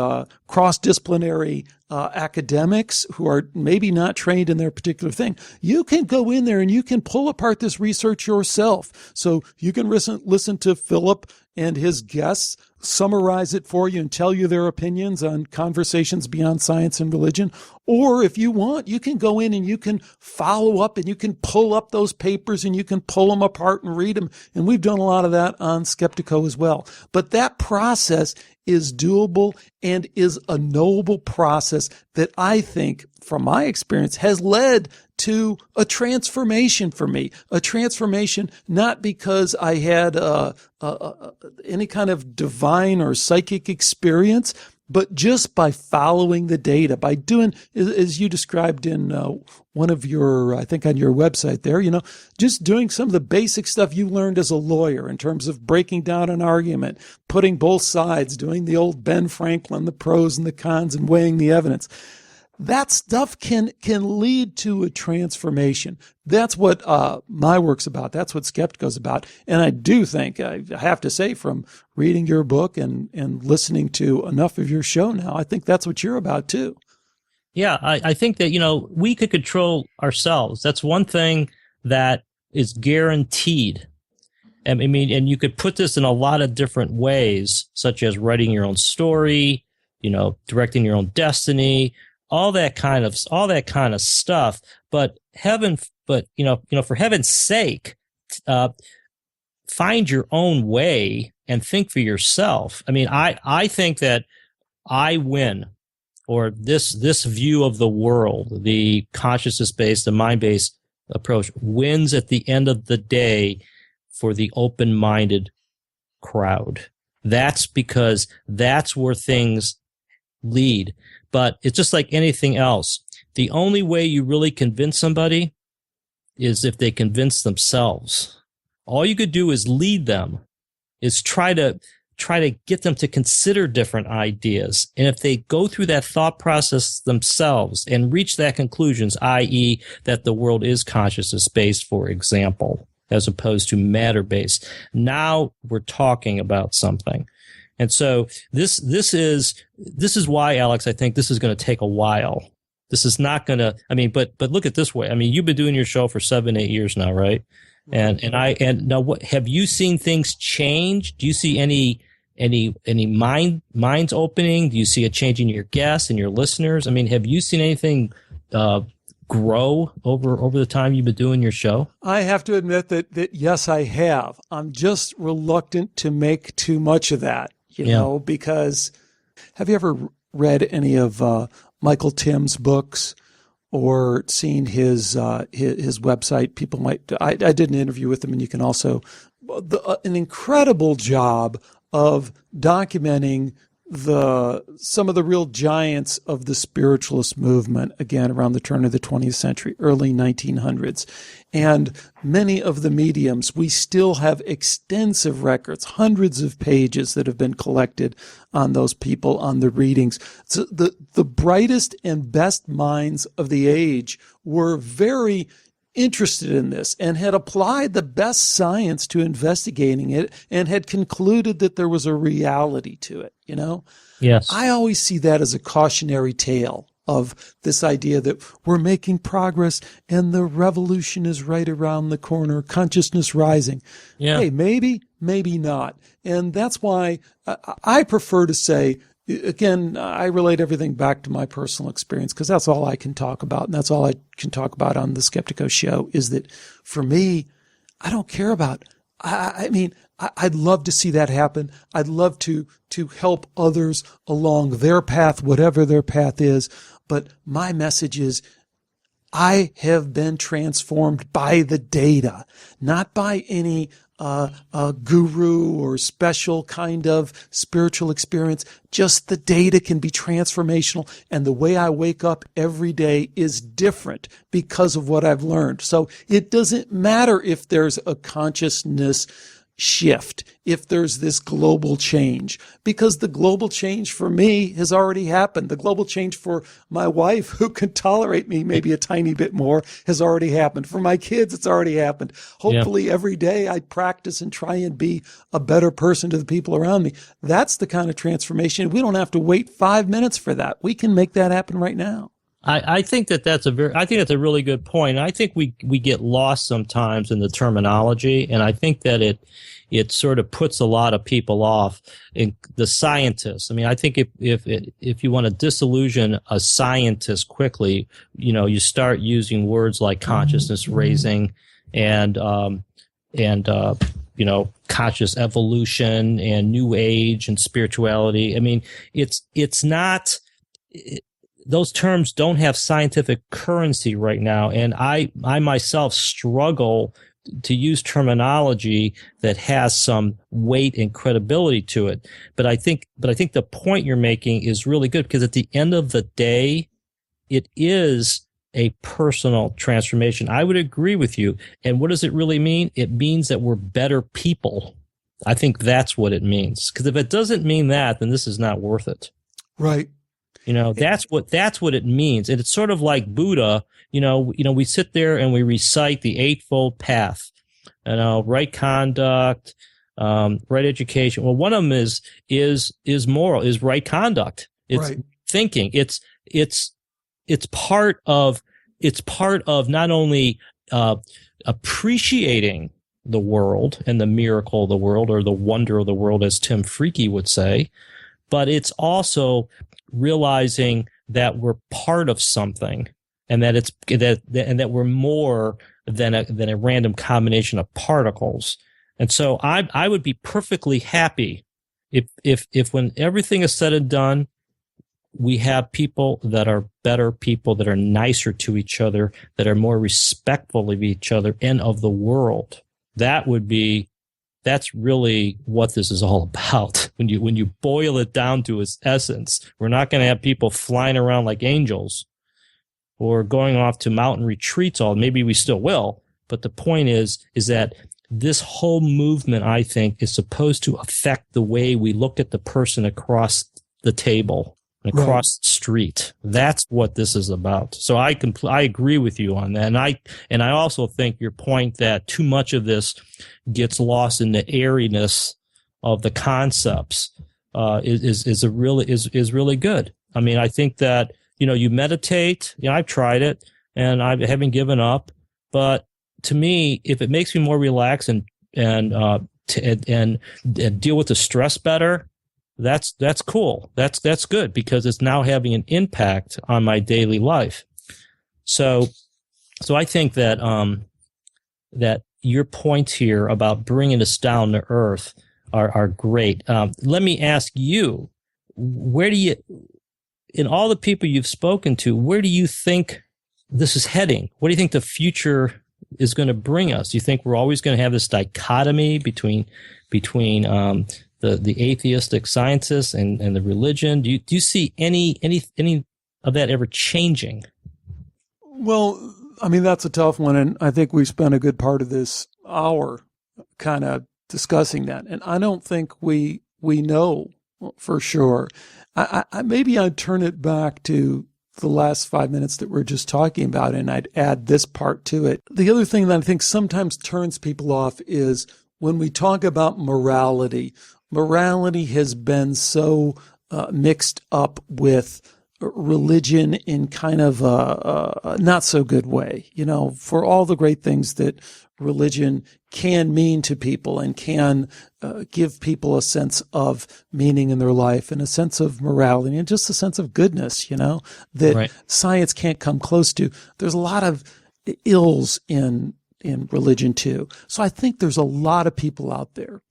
cross-disciplinary academics who are maybe not trained in their particular thing. You can go in there and you can pull apart this research yourself. So you can listen to Phillip and his guests summarize it for you and tell you their opinions on conversations beyond science and religion. Or if you want, you can go in and you can follow up and you can pull up those papers and you can pull them apart and read them. And we've done a lot of that on Skeptiko as well. But that process is doable and is a knowable process that I think, from my experience, has led to a transformation for me. A transformation not because I had any kind of divine or psychic experience, but just by following the data, by doing, as you described in one of your, I think on your website there, just doing some of the basic stuff you learned as a lawyer in terms of breaking down an argument, putting both sides, doing the old Ben Franklin, the pros and the cons, and weighing the evidence. That stuff can lead to a transformation. That's what my work's about. That's what Skeptiko's about. And I do think, I have to say, from reading your book and listening to enough of your show now, I think that's what you're about too. Yeah, I think that, we could control ourselves. That's one thing that is guaranteed. I mean, and you could put this in a lot of different ways, such as writing your own story, directing your own destiny, all that kind of stuff. But for heaven's sake, find your own way and think for yourself. I mean, I think that I win, or this view of the world, the consciousness-based, the mind-based approach, wins at the end of the day for the open-minded crowd. That's because that's where things lead. But it's just like anything else. The only way you really convince somebody is if they convince themselves. All you could do is lead them, is try to get them to consider different ideas. And if they go through that thought process themselves and reach that conclusions, i.e. that the world is consciousness-based, for example, as opposed to matter-based, now we're talking about something. And so this is why, Alex, I think this is going to take a while. This is not going to, but look at it this way. I mean, you've been doing your show for 7-8 years now, right? And now what, have you seen things change? Do you see any minds opening? Do you see a change in your guests and your listeners? I mean, have you seen anything, grow over the time you've been doing your show? I have to admit that yes, I have. I'm just reluctant to make too much of that. Because have you ever read any of Michael Tim's books or seen his website? People might. I did an interview with him, and you can also an incredible job of documenting some of the real giants of the spiritualist movement, again, around the turn of the 20th century, early 1900s. And many of the mediums, we still have extensive records, hundreds of pages that have been collected on those people, on the readings. So the brightest and best minds of the age were very interested in this and had applied the best science to investigating it and had concluded that there was a reality to it, you know? Yes. I always see that as a cautionary tale of this idea that we're making progress and the revolution is right around the corner, consciousness rising. Yeah. Hey, maybe, maybe not. And that's why I prefer to say, again, I relate everything back to my personal experience because that's all I can talk about. And that's all I can talk about on the Skeptiko show is that for me, I don't care about, I mean, I'd love to see that happen. I'd love to help others along their path, whatever their path is. But my message is, I have been transformed by the data, not by any guru or special kind of spiritual experience. Just the data can be transformational. And the way I wake up every day is different because of what I've learned. So it doesn't matter if there's a consciousness shift, if there's this global change, because the global change for me has already happened. The global change for my wife, who can tolerate me maybe a tiny bit more, has already happened. For my kids, it's already happened. Hopefully every day I practice and try and be a better person to the people around me. That's the kind of transformation. We don't have to wait 5 minutes for that. We can make that happen right now. I think that's a really good point. And I think we get lost sometimes in the terminology, and I think that it sort of puts a lot of people off. In the scientists, I mean, I think if you want to disillusion a scientist quickly, you know, you start using words like consciousness raising and you know, conscious evolution and new age and spirituality. I mean, it's not. Those terms don't have scientific currency right now, and I myself struggle to use terminology that has some weight and credibility to it. But I think the point you're making is really good, because at the end of the day, it is a personal transformation. I would agree with you. And what does it really mean? It means that we're better people. I think that's what it means. Because if it doesn't mean that, then this is not worth it. Right. You know, that's what it means. And it's sort of like Buddha, you know, we sit there and we recite the Eightfold Path, you know, right conduct, right education. Well, one of them is moral, is right conduct. It's right thinking. It's part of not only, appreciating the world and the miracle of the world, or the wonder of the world, as Tim Freaky would say, but it's also realizing that we're part of something, and that that we're more than a random combination of particles. And so I would be perfectly happy if when everything is said and done, we have people that are better people, that are nicer to each other, that are more respectful of each other and of the world. That's really what this is all about. When you boil it down to its essence, we're not going to have people flying around like angels or going off to mountain retreats. Maybe we still will, but the point is that this whole movement, I think, is supposed to affect the way we look at the person across the table, across the street. That's what this is about. So I agree with you on that. And I also think your point that too much of this gets lost in the airiness of the concepts is really good. I mean, I think that, you know, you meditate. You know, I've tried it and I haven't given up. But to me, if it makes me more relaxed and deal with the stress better, that's cool. That's good, because it's now having an impact on my daily life. So I think that that your points here about bringing us down to earth are great. Let me ask you, in all the people you've spoken to, where do you think this is heading? What do you think the future is going to bring us? Do you think we're always going to have this dichotomy between the atheistic scientists and the religion? Do you see any of that ever changing? Well, I mean, that's a tough one. And I think we spent a good part of this hour kind of discussing that. And I don't think we know for sure. Maybe I'd turn it back to the last 5 minutes that we're just talking about, and I'd add this part to it. The other thing that I think sometimes turns people off is when we talk about morality. Morality has been so mixed up with religion in kind of a not so good way, for all the great things that religion can mean to people and can give people a sense of meaning in their life and a sense of morality and just a sense of goodness, that Right. Science can't come close to. There's a lot of ills in religion too. So I think there's a lot of people out there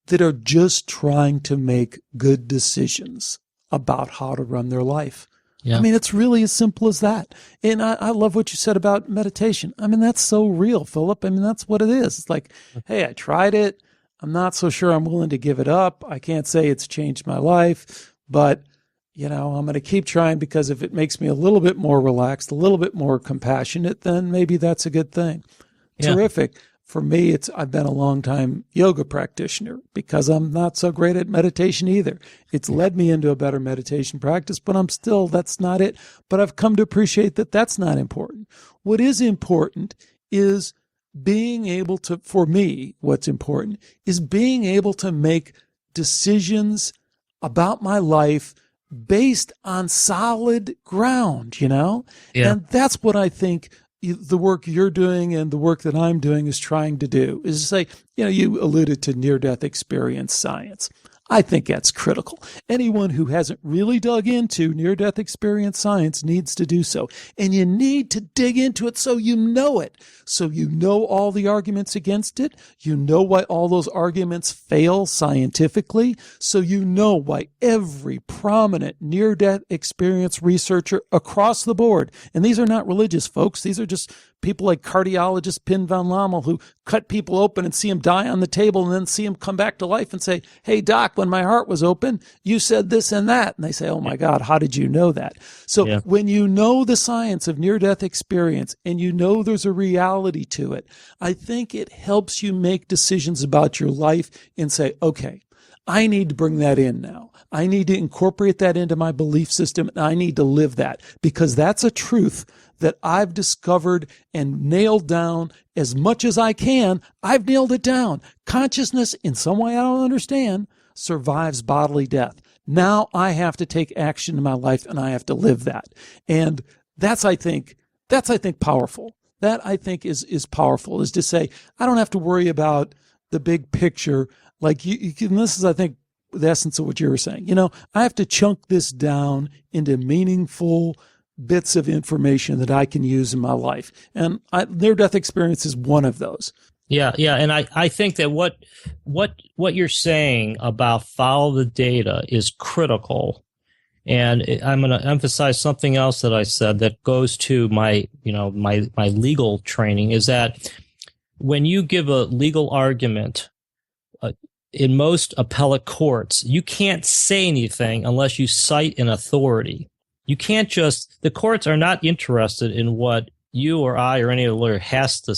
that are just trying to make good decisions about how to run their life. Yeah. I mean, it's really as simple as that. And I love what you said about meditation. I mean, that's so real, Philip. I mean, that's what it is. It's like, hey, I tried it. I'm not so sure I'm willing to give it up. I can't say it's changed my life, but I'm going to keep trying, because if it makes me a little bit more relaxed, a little bit more compassionate, then maybe that's a good thing. Yeah. Terrific. For me, I've been a long time yoga practitioner because I'm not so great at meditation either. It's led me into a better meditation practice, but that's not it. But I've come to appreciate that that's not important. What is important is being able to, for me, what's important is being able to make decisions about my life based on solid ground, Yeah. And that's what I think the work you're doing and the work that I'm doing is trying to do, is to say, you alluded to near-death experience science. I think that's critical. Anyone who hasn't really dug into near-death experience science needs to do so. And you need to dig into it so you know it. So you know all the arguments against it. You know why all those arguments fail scientifically. So you know why every prominent near-death experience researcher across the board, and these are not religious folks, these are just people like cardiologist Pin van Lommel, who cut people open and see them die on the table and then see them come back to life and say, hey, doc, when my heart was open, you said this and that. And they say, oh, my God, how did you know that? So when you know the science of near-death experience and you know there's a reality to it, I think it helps you make decisions about your life and say, okay, I need to bring that in now. I need to incorporate that into my belief system, and I need to live that, because that's a truth that I've discovered and nailed down as much as I can. I've nailed it down. Consciousness, in some way I don't understand, survives bodily death. Now I have to take action in my life, and I have to live that. And that's, I think, powerful. That, I think, is powerful, is to say, I don't have to worry about the big picture. Like you can, this is, I think, the essence of what you were saying. I have to chunk this down into meaningful bits of information that I can use in my life. And near-death experience is one of those. Yeah. And I think that what you're saying about follow the data is critical. And I'm going to emphasize something else that I said that goes to my legal training, is that when you give a legal argument, in most appellate courts, you can't say anything unless you cite an authority. You can't the courts are not interested in what you or I or any other lawyer has to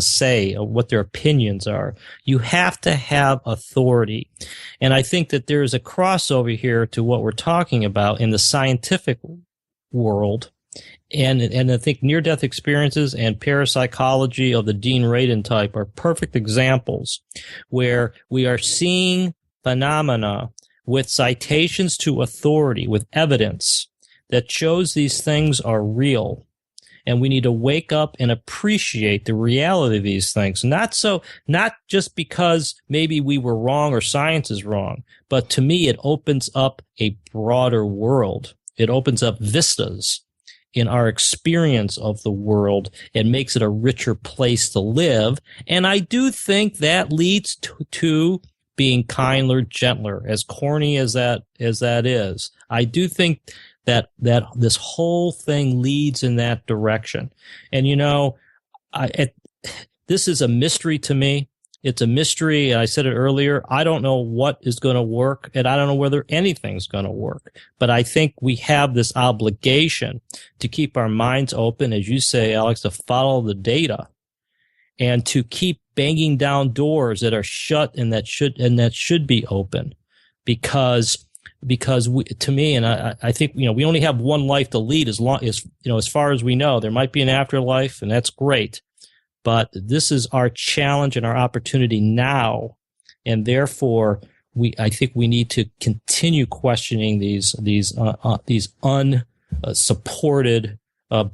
say, or what their opinions are. You have to have authority. And I think that there is a crossover here to what we're talking about in the scientific world. And I think near-death experiences and parapsychology of the Dean Radin type are perfect examples where we are seeing phenomena with citations to authority, with evidence that shows these things are real. And we need to wake up and appreciate the reality of these things. Not just because maybe we were wrong or science is wrong, but to me, it opens up a broader world. It opens up vistas in our experience of the world and makes it a richer place to live. And I do think that leads to being kinder, gentler, as corny as that is. I do think that this whole thing leads in that direction. And this is a mystery to me. It's a mystery. I said it earlier. I don't know what is going to work, and I don't know whether anything's going to work. But I think we have this obligation to keep our minds open, as you say, Alex, to follow the data and to keep banging down doors that are shut and that should be open, because we, to me, and I think, we only have one life to lead as far as we know. There might be an afterlife, and that's great. But this is our challenge and our opportunity now, and therefore I think we need to continue questioning these unsupported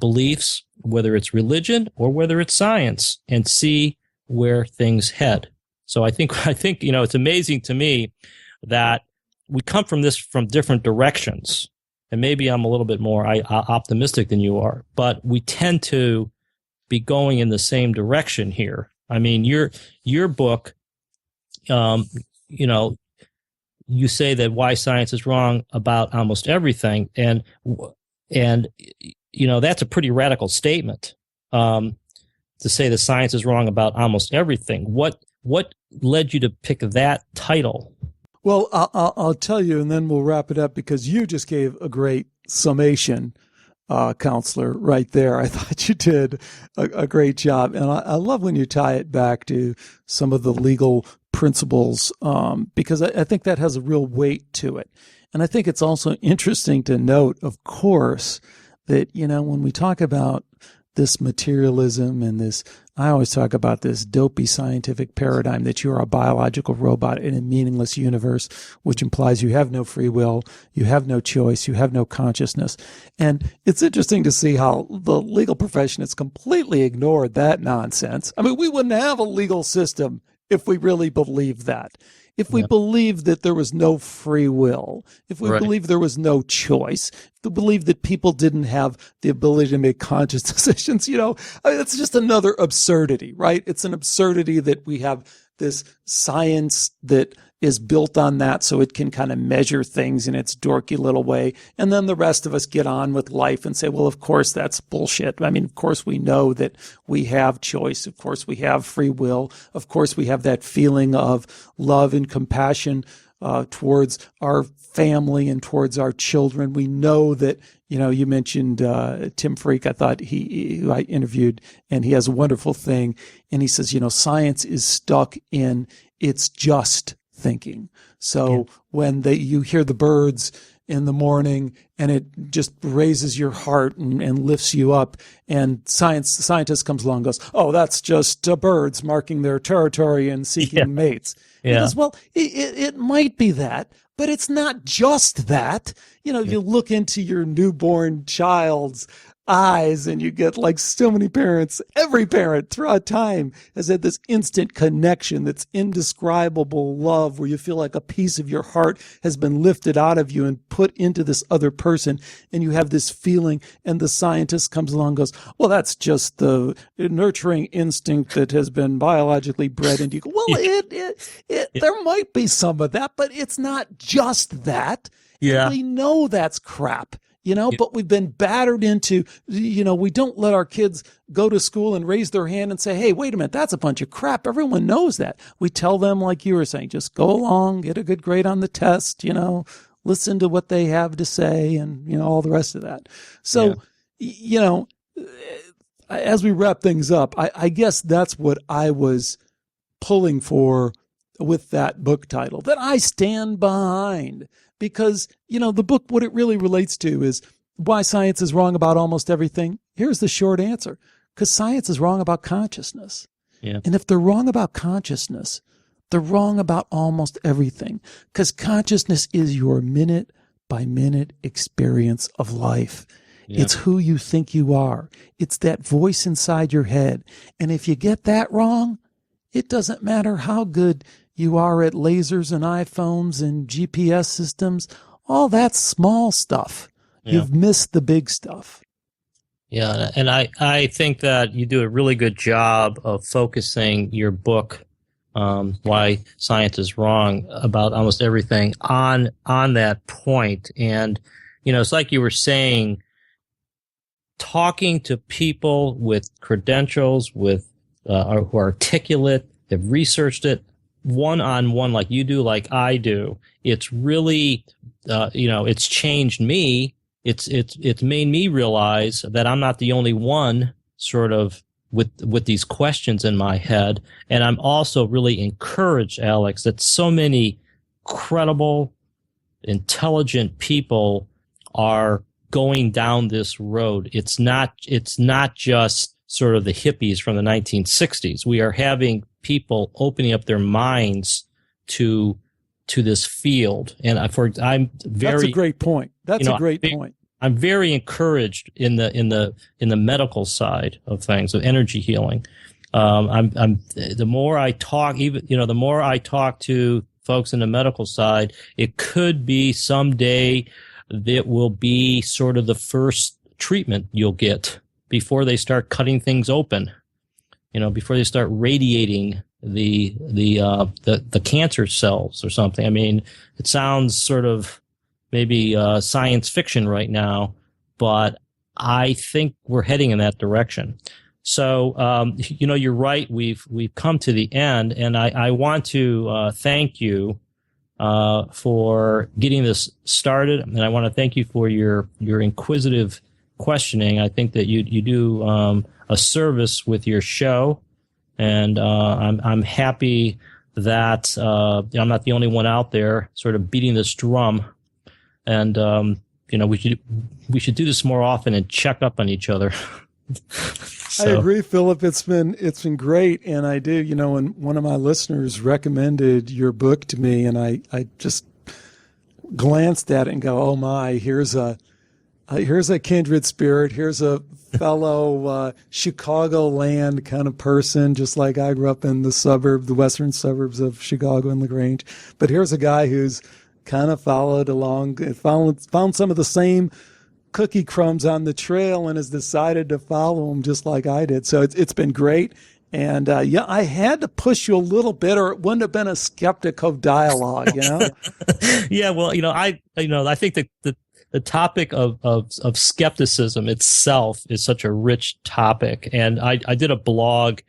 beliefs, whether it's religion or whether it's science, and see where things head. So I think it's amazing to me that we come from different directions, and maybe I'm a little bit more optimistic than you are, but we tend to be going in the same direction here. I mean, your book, you say that why science is wrong about almost everything, and that's a pretty radical statement, to say that science is wrong about almost everything. What led you to pick that title? Well, I'll tell you, and then we'll wrap it up, because you just gave a great summation, counselor, right there. I thought you did a great job. And I love when you tie it back to some of the legal principles, because I think that has a real weight to it. And I think it's also interesting to note, of course, that, when we talk about this materialism and this, I always talk about this dopey scientific paradigm that you're a biological robot in a meaningless universe, which implies you have no free will, you have no choice, you have no consciousness. And it's interesting to see how the legal profession has completely ignored that nonsense. I mean, we wouldn't have a legal system if we really believed that. If we believed that there was no free will, if we believed there was no choice, if we believed that people didn't have the ability to make conscious decisions, it's just another absurdity, right? It's an absurdity that we have this science that is built on that, so it can kind of measure things in its dorky little way. And then the rest of us get on with life and say, well, of course, that's bullshit. I mean, of course, we know that we have choice. Of course, we have free will. Of course, we have that feeling of love and compassion towards our family and towards our children. We know that, you mentioned Tim Freak. I thought who I interviewed, and he has a wonderful thing. And he says, science is stuck in its just thinking. So when you hear the birds in the morning, and it just raises your heart and lifts you up, and the scientist comes along and goes, oh, that's just birds marking their territory and seeking mates. Because, well, it might be that, but it's not just that. You look into your newborn child's eyes, and you get, like so many parents, every parent throughout time has had this instant connection, that's indescribable love, where you feel like a piece of your heart has been lifted out of you and put into this other person, and you have this feeling, and the scientist comes along and goes, well, that's just the nurturing instinct that has been biologically bred into you. Well, there might be some of that, but it's not just that. And we know that's crap. But we've been battered into, we don't let our kids go to school and raise their hand and say, hey, wait a minute, that's a bunch of crap. Everyone knows that. We tell them, like you were saying, just go along, get a good grade on the test, listen to what they have to say, and, all the rest of that. So, as we wrap things up, I guess that's what I was pulling for with that book title, that I stand behind. Because, the book, what it really relates to is why science is wrong about almost everything. Here's the short answer. Because science is wrong about consciousness. Yeah. And if they're wrong about consciousness, they're wrong about almost everything. Because consciousness is your minute by minute experience of life. Yeah. It's who you think you are. It's that voice inside your head. And if you get that wrong, it doesn't matter how good you are at lasers and iPhones and GPS systems. All that's small stuff. Yeah. You've missed the big stuff. Yeah, and I think that you do a really good job of focusing your book, Why Science is Wrong About Almost Everything, on that point. And, it's like you were saying, talking to people with credentials, with who are articulate, have researched it one-on-one like you do, like I do. It's really, it's changed me. It's made me realize that I'm not the only one sort of with these questions in my head. And I'm also really encouraged, Alex, that so many credible, intelligent people are going down this road. It's not just sort of the hippies from the 1960s. We are having people opening up their minds to this field. And I'm very, that's a great point. That's a great point. I'm very encouraged in the medical side of things, of energy healing. The more I talk, the more I talk to folks in the medical side, it could be someday that will be sort of the first treatment you'll get before they start cutting things open, before they start radiating the cancer cells or something. I mean, it sounds sort of maybe science fiction right now, but I think we're heading in that direction. So, you're right. We've come to the end, and I want to thank you for getting this started, and I want to thank you for your inquisitive questioning. I think that you do a service with your show, and I'm happy that I'm not the only one out there sort of beating this drum. And we should do this more often and check up on each other. I agree, Philip. It's been great, and I do. When one of my listeners recommended your book to me, and I just glanced at it and go, "Oh my! Here's a kindred spirit. Here's a fellow Chicagoland kind of person, just like I grew up in the western suburbs of Chicago and LaGrange. But here's a guy who's kind of followed along, found some of the same cookie crumbs on the trail and has decided to follow them just like I did. So it's been great. And I had to push you a little bit, or it wouldn't have been a Skeptiko dialogue, Yeah, well, I think that the topic of skepticism itself is such a rich topic, and I did a blog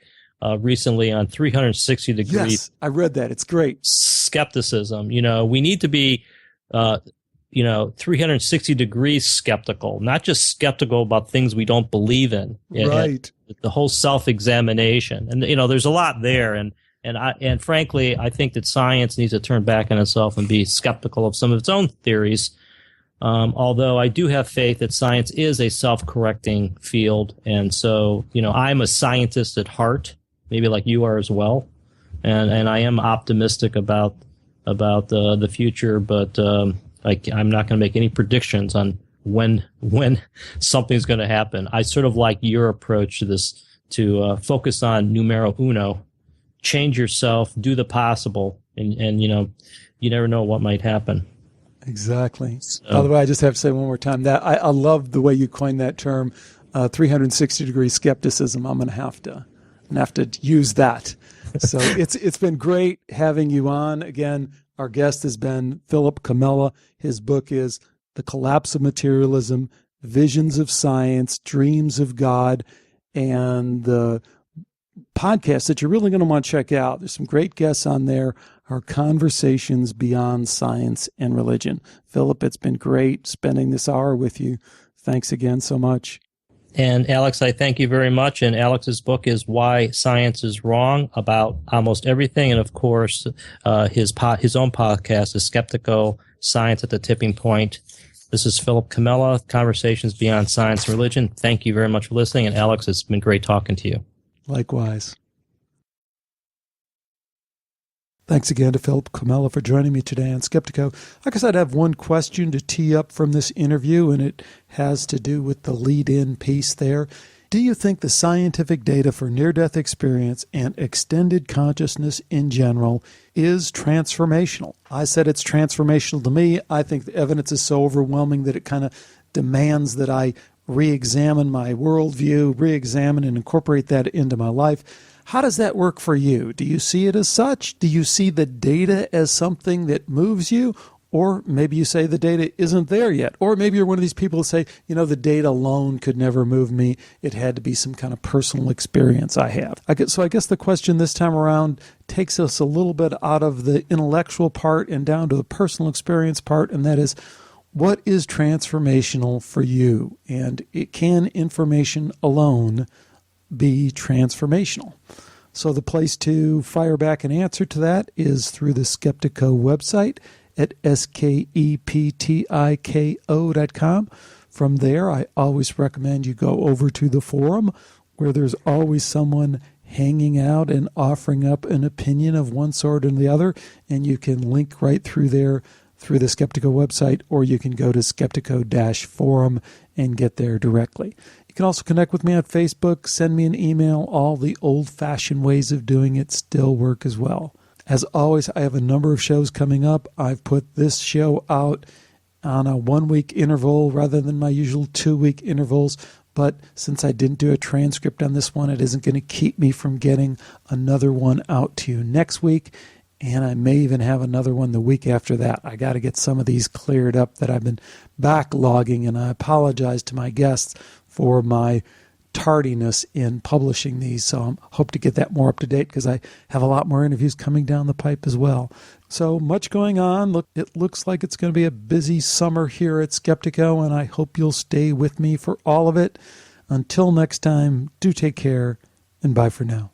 recently on 360 degrees. Yes, I read that. It's great. Skepticism. We need to be 360 degrees skeptical, not just skeptical about things we don't believe in. Right. And the whole self-examination. And, there's a lot there. And frankly, I think that science needs to turn back on itself and be skeptical of some of its own theories. Although I do have faith that science is a self-correcting field. And so, I'm a scientist at heart, maybe like you are as well. And I am optimistic about the future, but I'm not going to make any predictions on when something's going to happen. I sort of like your approach to this, to focus on numero uno, change yourself, do the possible, and you never know what might happen. Exactly. So, by the way, I just have to say one more time that I love the way you coined that term, 360 degree skepticism. I'm going to have to use that. So it's been great having you on. Again, our guest has been Phillip Comella. His book is The Collapse of Materialism, Visions of Science, Dreams of God, and the podcast that you're really going to want to check out. There's some great guests on there, our Conversations Beyond Science and Religion. Phillip, it's been great spending this hour with you. Thanks again so much. And Alex, I thank you very much. And Alex's book is Why Science is Wrong, about almost everything. And of course, his own podcast is Skeptiko, Science at the Tipping Point. This is Phillip Comella, Conversations Beyond Science and Religion. Thank you very much for listening. And Alex, it's been great talking to you. Likewise. Thanks again to Phillip Comella for joining me today on Skeptiko. Like I said, I have one question to tee up from this interview, and it has to do with the lead-in piece there. Do you think the scientific data for near-death experience and extended consciousness in general is transformational? I said it's transformational to me. I think the evidence is so overwhelming that it kind of demands that I re-examine my worldview, re-examine and incorporate that into my life. How does that work for you? Do you see it as such? Do you see the data as something that moves you? Or maybe you say the data isn't there yet. Or maybe you're one of these people who say, the data alone could never move me. It had to be some kind of personal experience I have. So I guess the question this time around takes us a little bit out of the intellectual part and down to the personal experience part, and that is, what is transformational for you? And can information alone be transformational? So the place to fire back an answer to that is through the Skeptiko website at skeptiko.com. From there, I always recommend you go over to the forum, where there's always someone hanging out and offering up an opinion of one sort or the other, and you can link right through there through the Skeptiko website, or you can go to skeptiko-forum and get there directly. You can also connect with me on Facebook, send me an email. All the old-fashioned ways of doing it still work as well. As always, I have a number of shows coming up. I've put this show out on a 1-week interval rather than my usual 2-week intervals. But since I didn't do a transcript on this one, it isn't going to keep me from getting another one out to you next week. And I may even have another one the week after that. I got to get some of these cleared up that I've been backlogging, and I apologize to my guests for my tardiness in publishing these. So I hope to get that more up to date, because I have a lot more interviews coming down the pipe as well. So much going on. Look, it looks like it's going to be a busy summer here at Skeptiko, and I hope you'll stay with me for all of it. Until next time, do take care, and bye for now.